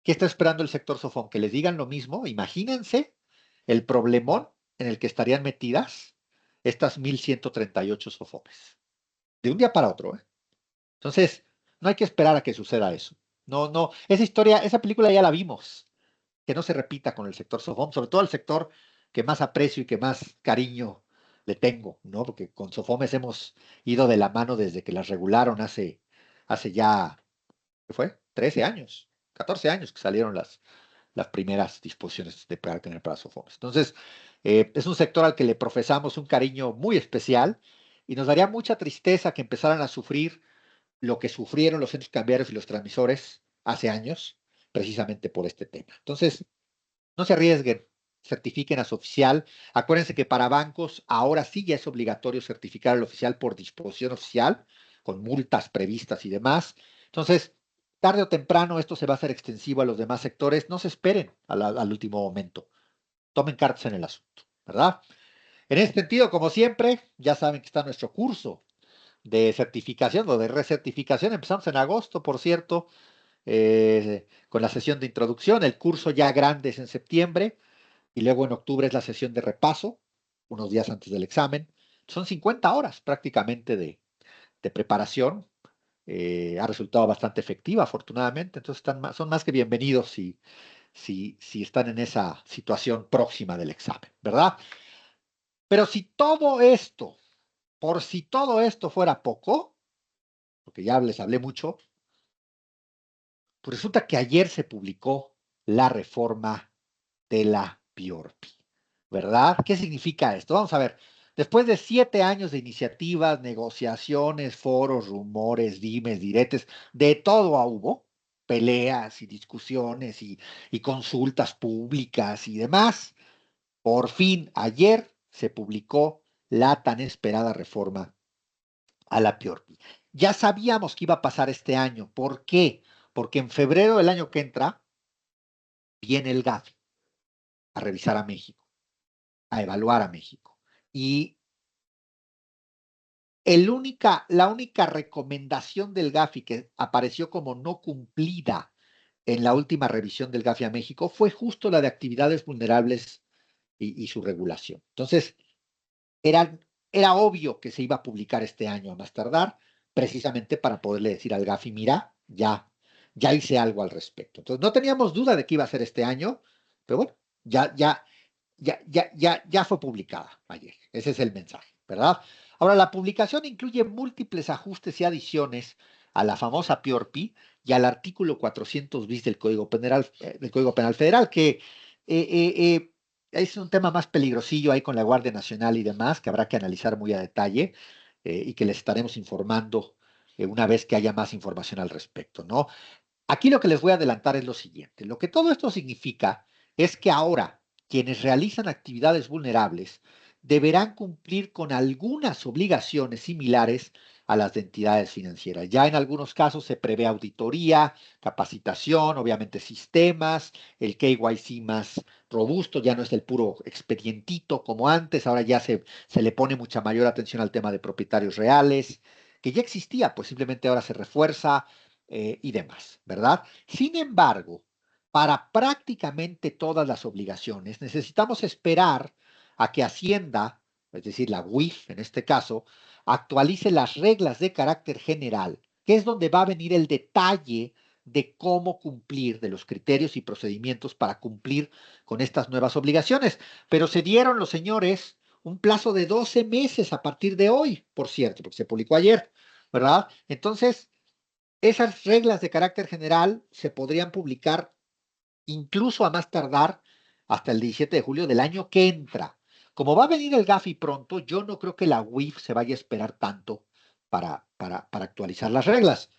¿Qué está esperando el sector Sofón? Que les digan lo mismo. Imagínense el problemón en el que estarían metidas estas 1,138 Sofomes. De un día para otro, ¿eh? Entonces, no hay que esperar a que suceda eso. No, no, esa historia, esa película ya la vimos. Que no se repita con el sector Sofom, sobre todo el sector que más aprecio y que más cariño le tengo, ¿no? Porque con Sofomes hemos ido de la mano desde que las regularon hace ya, ¿qué fue? 13 años, 14 años que salieron las primeras disposiciones de para tener para Sofomes. Entonces, es un sector al que le profesamos un cariño muy especial y nos daría mucha tristeza que empezaran a sufrir lo que sufrieron los centros cambiarios y los transmisores hace años, precisamente por este tema. Entonces, no se arriesguen, certifiquen a su oficial. Acuérdense que para bancos ahora sí ya es obligatorio certificar al oficial por disposición oficial, con multas previstas y demás. Entonces, tarde o temprano esto se va a hacer extensivo a los demás sectores. No se esperen al último momento. Tomen cartas en el asunto, ¿verdad? En este sentido, como siempre, ya saben que está nuestro curso de certificación o de recertificación. Empezamos en agosto, por cierto, con la sesión de introducción. El curso ya grande es en septiembre y luego en octubre es la sesión de repaso, unos días antes del examen. Son 50 horas prácticamente de preparación. Ha resultado bastante efectiva, afortunadamente. Entonces son más que bienvenidos si están en esa situación próxima del examen, ¿verdad? Pero si todo esto, por si todo esto fuera poco, porque ya les hablé mucho, pues resulta que ayer se publicó la reforma de la PIORPI, ¿verdad? ¿Qué significa esto? Vamos a ver. Después de 7 años de iniciativas, negociaciones, foros, rumores, dimes, diretes, de todo hubo, peleas y discusiones y consultas públicas y demás, por fin ayer se publicó la tan esperada reforma a la PIORPI. Ya sabíamos que iba a pasar este año. ¿Por qué? Porque en febrero del año que entra viene el GAFI a revisar a México, a evaluar a México. Y la única recomendación del GAFI que apareció como no cumplida en la última revisión del GAFI a México fue justo la de actividades vulnerables y su regulación. Entonces, era, era obvio que se iba a publicar este año a más tardar, precisamente para poderle decir al GAFI, mira, ya hice algo al respecto. Entonces, no teníamos duda de que iba a ser este año, pero bueno, ya fue publicada ayer. Ese es el mensaje, ¿verdad? Ahora, la publicación incluye múltiples ajustes y adiciones a la famosa PIORPI y al artículo 400 bis del Código Penal Federal, que es un tema más peligrosillo ahí con la Guardia Nacional y demás, que habrá que analizar muy a detalle y que les estaremos informando una vez que haya más información al respecto, ¿no? Aquí lo que les voy a adelantar es lo siguiente. Lo que todo esto significa es que ahora quienes realizan actividades vulnerables deberán cumplir con algunas obligaciones similares a las de entidades financieras. Ya en algunos casos se prevé auditoría, capacitación, obviamente sistemas, el KYC más robusto, ya no es el puro expedientito como antes, ahora ya se le pone mucha mayor atención al tema de propietarios reales, que ya existía, pues simplemente ahora se refuerza y demás, ¿verdad? Sin embargo, para prácticamente todas las obligaciones necesitamos esperar a que Hacienda, es decir, la UIF en este caso, actualice las reglas de carácter general, que es donde va a venir el detalle de cómo cumplir, de los criterios y procedimientos para cumplir con estas nuevas obligaciones. Pero se dieron los señores un plazo de 12 meses a partir de hoy, por cierto, porque se publicó ayer, ¿verdad? Entonces, esas reglas de carácter general se podrían publicar incluso a más tardar hasta el 17 de julio del año que entra. Como va a venir el GAFI pronto, yo no creo que la UIF se vaya a esperar tanto para actualizar las reglas,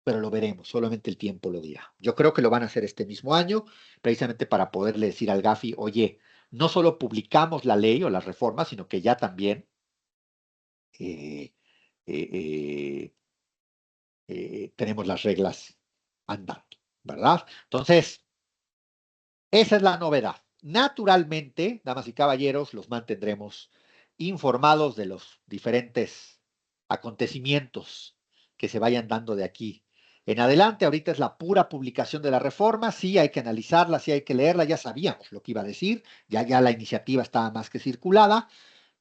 pero lo veremos, solamente el tiempo lo dirá. Yo creo que lo van a hacer este mismo año, precisamente para poderle decir al GAFI, oye, no solo publicamos la ley o las reformas, sino que ya también eh, eh, tenemos las reglas andando, ¿verdad? Entonces, esa es la novedad. Naturalmente, damas y caballeros, los mantendremos informados de los diferentes acontecimientos que se vayan dando de aquí en adelante. Ahorita es la pura publicación de la reforma, sí hay que analizarla, sí hay que leerla, ya sabíamos lo que iba a decir, ya la iniciativa estaba más que circulada,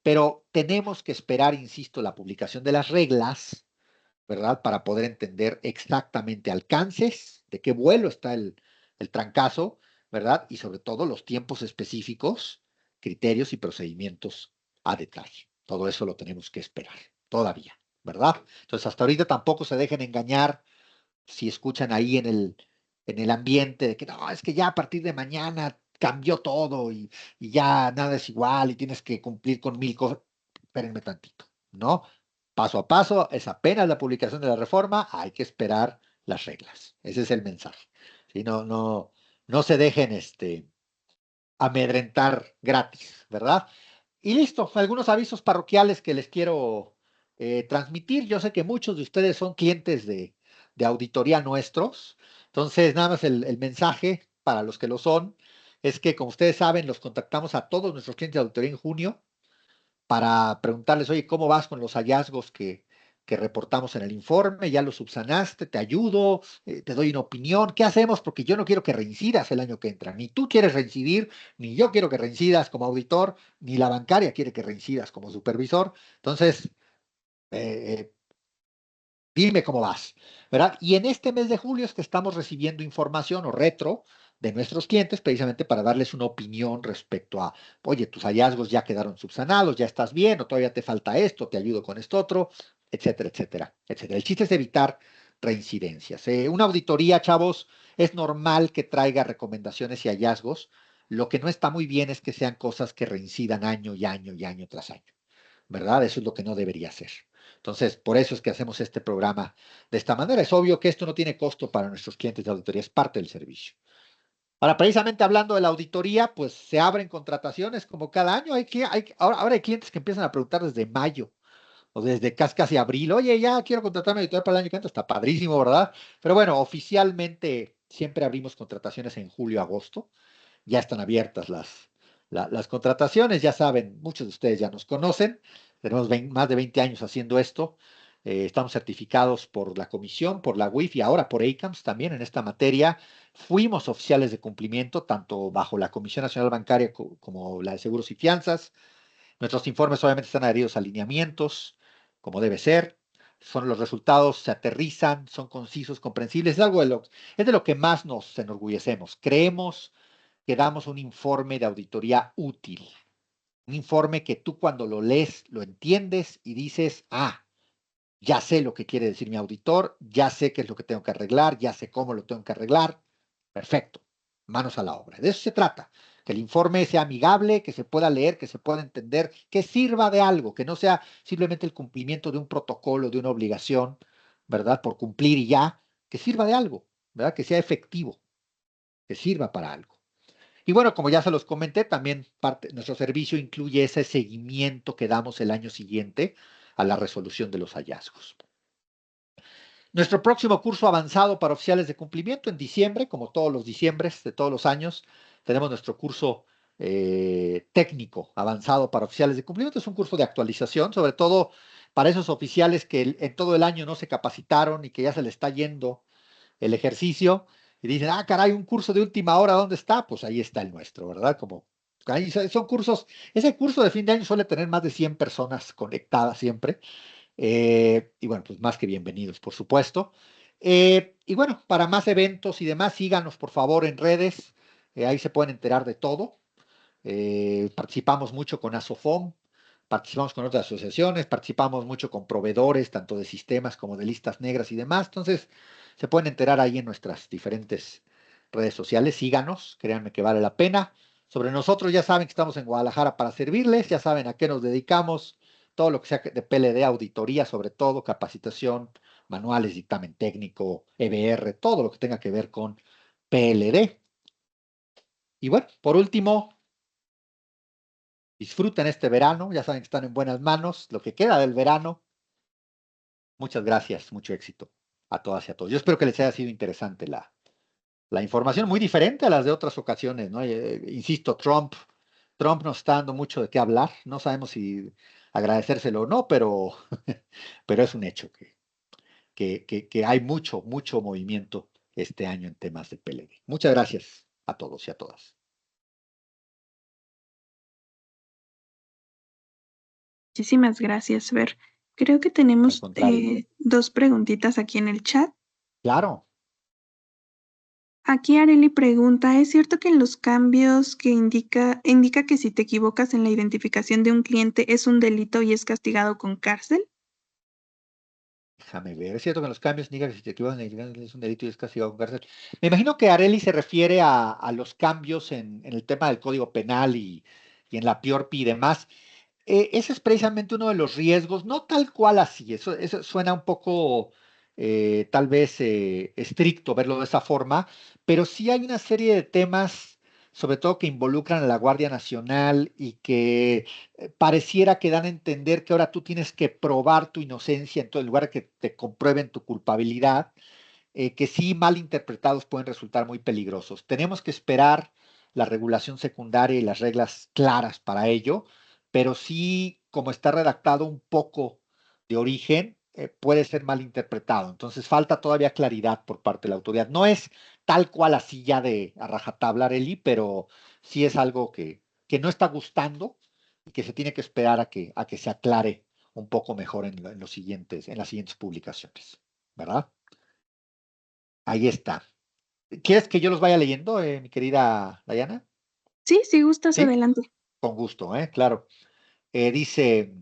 pero tenemos que esperar, insisto, la publicación de las reglas, ¿verdad? Para poder entender exactamente alcances, de qué vuelo está el trancazo, ¿verdad? Y sobre todo los tiempos específicos, criterios y procedimientos a detalle. Todo eso lo tenemos que esperar todavía, ¿verdad? Entonces, hasta ahorita tampoco se dejen engañar si escuchan ahí en el ambiente de que no, es que ya a partir de mañana cambió todo y ya nada es igual y tienes que cumplir con 1000 cosas. Espérenme tantito, ¿no? Paso a paso, es apenas la publicación de la reforma, hay que esperar las reglas. Ese es el mensaje. ¿Sí? No se dejen amedrentar gratis, ¿verdad? Y listo, algunos avisos parroquiales que les quiero transmitir. Yo sé que muchos de ustedes son clientes de auditoría nuestros, entonces nada más el mensaje para los que lo son es que, como ustedes saben, los contactamos a todos nuestros clientes de auditoría en junio para preguntarles, oye, ¿cómo vas con los hallazgos que reportamos en el informe? ¿Ya lo subsanaste? ¿Te ayudo? ¿Te doy una opinión? ¿Qué hacemos? Porque yo no quiero que reincidas el año que entra. Ni tú quieres reincidir, ni yo quiero que reincidas como auditor, ni la bancaria quiere que reincidas como supervisor. Entonces, eh, dime cómo vas, ¿verdad? Y en este mes de julio es que estamos recibiendo información o retro de nuestros clientes precisamente para darles una opinión respecto a, oye, tus hallazgos ya quedaron subsanados, ya estás bien, o todavía te falta esto, te ayudo con esto otro, etcétera, etcétera, etcétera. El chiste es evitar reincidencias. Una auditoría, chavos, es normal que traiga recomendaciones y hallazgos. Lo que no está muy bien es que sean cosas que reincidan año y año y año tras año, ¿verdad? Eso es lo que no debería ser. Entonces, por eso es que hacemos este programa de esta manera. Es obvio que esto no tiene costo para nuestros clientes de auditoría, es parte del servicio. Ahora, precisamente hablando de la auditoría, pues se abren contrataciones como cada año. Ahora hay clientes que empiezan a preguntar desde mayo o desde casi abril. Oye, ya quiero contratarme auditoría para el año que entra. Está padrísimo, ¿verdad? Pero bueno, oficialmente siempre abrimos contrataciones en julio, agosto. Ya están abiertas las contrataciones, ya saben, muchos de ustedes ya nos conocen, tenemos más de 20 años haciendo esto, estamos certificados por la Comisión, por la UIF y ahora por ACAMS también en esta materia. Fuimos oficiales de cumplimiento, tanto bajo la Comisión Nacional Bancaria como la de Seguros y Fianzas. Nuestros informes obviamente están adheridos a lineamientos, como debe ser. Son los resultados, se aterrizan, son concisos, comprensibles. Es de lo que más nos enorgullecemos. Creemos que damos un informe de auditoría útil, un informe que tú cuando lo lees lo entiendes y dices, ya sé lo que quiere decir mi auditor, ya sé qué es lo que tengo que arreglar, ya sé cómo lo tengo que arreglar. Perfecto, manos a la obra. De eso se trata, que el informe sea amigable, que se pueda leer, que se pueda entender, que sirva de algo, que no sea simplemente el cumplimiento de un protocolo, de una obligación, ¿verdad? Por cumplir y ya, que sirva de algo, ¿verdad? Que sea efectivo, que sirva para algo. Y bueno, como ya se los comenté, también nuestro servicio incluye ese seguimiento que damos el año siguiente a la resolución de los hallazgos. Nuestro próximo curso avanzado para oficiales de cumplimiento en diciembre, como todos los diciembres de todos los años, tenemos nuestro curso técnico avanzado para oficiales de cumplimiento. Es un curso de actualización, sobre todo para esos oficiales que en todo el año no se capacitaron y que ya se les está yendo el ejercicio y dicen, caray, un curso de última hora, ¿dónde está? Pues ahí está el nuestro, ¿verdad? Como ahí son cursos, ese curso de fin de año suele tener más de 100 personas conectadas siempre. Y bueno, pues más que bienvenidos, por supuesto. Y bueno, para más eventos y demás, síganos por favor en redes, ahí se pueden enterar de todo. Participamos mucho con ASOFOM, participamos con otras asociaciones, participamos mucho con proveedores, tanto de sistemas como de listas negras y demás. Entonces, se pueden enterar ahí en nuestras diferentes redes sociales. Síganos, créanme que vale la pena. Sobre nosotros, ya saben que estamos en Guadalajara para servirles, ya saben a qué nos dedicamos, todo lo que sea de PLD, auditoría, sobre todo, capacitación, manuales, dictamen técnico, EBR, todo lo que tenga que ver con PLD. Y bueno, por último, disfruten este verano, ya saben que están en buenas manos, lo que queda del verano. Muchas gracias, mucho éxito a todas y a todos. Yo espero que les haya sido interesante la información, muy diferente a las de otras ocasiones, ¿no? Insisto, Trump nos está dando mucho de qué hablar, no sabemos si agradecérselo o no, pero, pero es un hecho que hay mucho movimiento este año en temas de PLD. Muchas gracias a todos y a todas. Muchísimas gracias, Fer. Creo que Al tenemos contrario. dos preguntitas aquí en el chat. Claro. Aquí Areli pregunta, ¿es cierto que en los cambios que indica que si te equivocas en la identificación de un cliente es un delito y es castigado con cárcel? Déjame ver. Es cierto que en los cambios indica que si te equivocas es un delito y es castigado con cárcel. Me imagino que Areli se refiere a los cambios en el tema del Código Penal y en la PIORPI y demás. Ese es precisamente uno de los riesgos, no tal cual así, eso suena un poco tal vez estricto verlo de esa forma, pero sí hay una serie de temas, sobre todo que involucran a la Guardia Nacional y que pareciera que dan a entender que ahora tú tienes que probar tu inocencia, en lugar de que te comprueben tu culpabilidad, que sí mal interpretados pueden resultar muy peligrosos. Tenemos que esperar la regulación secundaria y las reglas claras para ello, pero sí, como está redactado un poco de origen, puede ser mal interpretado. Entonces falta todavía claridad por parte de la autoridad. No es tal cual así ya de a rajatabla, Arely, pero sí es algo que no está gustando y que se tiene que esperar a que se aclare un poco mejor en las siguientes publicaciones, ¿verdad? Ahí está. ¿Quieres que yo los vaya leyendo, mi querida Dayana? Sí, si gustas, Sí, adelante. con gusto, claro. Dice,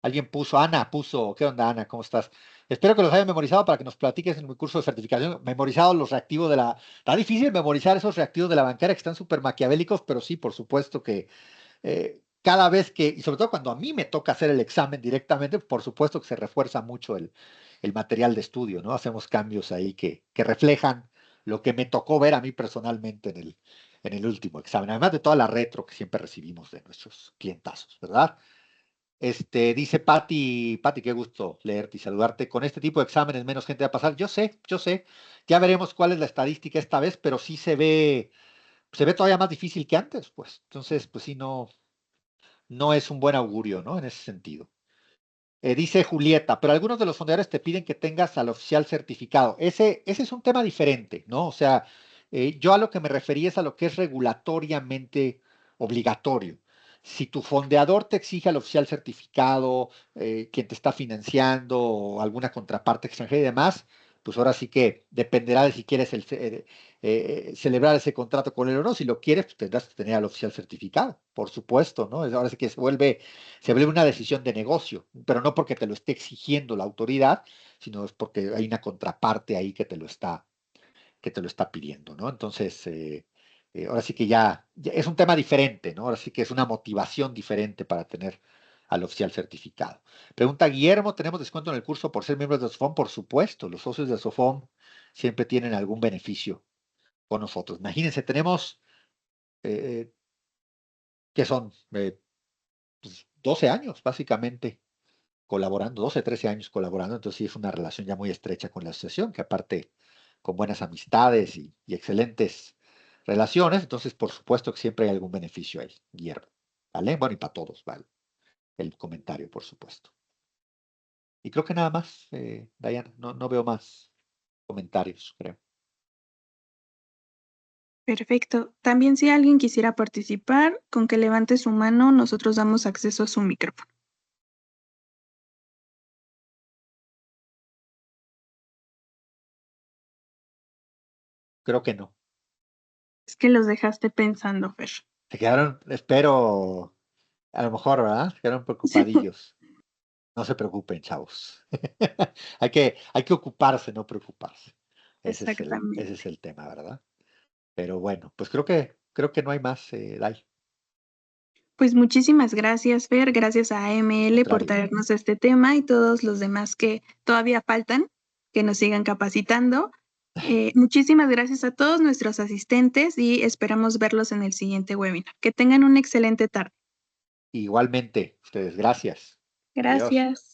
alguien puso, ¿qué onda, Ana? ¿Cómo estás? Espero que los haya memorizado para que nos platiques en mi curso de certificación. Memorizado los reactivos de la. Está difícil memorizar esos reactivos de la bancaria que están súper maquiavélicos, pero sí, por supuesto que cada vez y sobre todo cuando a mí me toca hacer el examen directamente, por supuesto que se refuerza mucho el material de estudio, ¿no? Hacemos cambios ahí que reflejan lo que me tocó ver a mí personalmente en el último examen, además de toda la retro que siempre recibimos de nuestros clientazos, ¿verdad? Dice Patti, qué gusto leerte y saludarte. Con este tipo de exámenes menos gente va a pasar. Yo sé. Ya veremos cuál es la estadística esta vez, pero sí se ve todavía más difícil que antes, pues. Entonces, pues sí, no es un buen augurio, ¿no? En ese sentido. Dice Julieta, pero algunos de los fondeadores te piden que tengas al oficial certificado. Ese es un tema diferente, ¿no? O sea, yo a lo que me refería es a lo que es regulatoriamente obligatorio. Si tu fondeador te exige al oficial certificado, quien te está financiando o alguna contraparte extranjera y demás, pues ahora sí que dependerá de si quieres celebrar ese contrato con él o no. Si lo quieres, pues tendrás que tener al oficial certificado, por supuesto, ¿no? Ahora sí que se vuelve una decisión de negocio, pero no porque te lo esté exigiendo la autoridad, sino es porque hay una contraparte ahí que te lo está pidiendo, ¿no? Entonces, ahora sí que ya es un tema diferente, ¿no? Ahora sí que es una motivación diferente para tener al oficial certificado. Pregunta Guillermo, ¿tenemos descuento en el curso por ser miembros de SOFOM? Por supuesto, los socios de SOFOM siempre tienen algún beneficio con nosotros. Imagínense, tenemos, eh, ¿qué son? Pues, 12 años, básicamente, colaborando, 12, 13 años colaborando, entonces sí es una relación ya muy estrecha con la asociación, que aparte con buenas amistades y excelentes relaciones, entonces por supuesto que siempre hay algún beneficio ahí, Guillermo, ¿vale? Bueno, y para todos, ¿vale? El comentario, por supuesto. Y creo que nada más, Diana, no veo más comentarios, creo. Perfecto. También si alguien quisiera participar, con que levante su mano, nosotros damos acceso a su micrófono. Creo que no. Es que los dejaste pensando, Fer. Se quedaron, espero, a lo mejor, ¿verdad? Se quedaron Sí, preocupadillos. No se preocupen, chavos. Hay que ocuparse, no preocuparse. Ese es el tema, ¿verdad? Pero bueno, pues creo que no hay más, Dai. pues muchísimas gracias, Fer. Gracias a AML por Contrario. traernos este tema y todos los demás que todavía faltan, que nos sigan capacitando. Muchísimas gracias a todos nuestros asistentes y esperamos verlos en el siguiente webinar. Que tengan una excelente tarde. Igualmente, ustedes, gracias. Adiós. Gracias.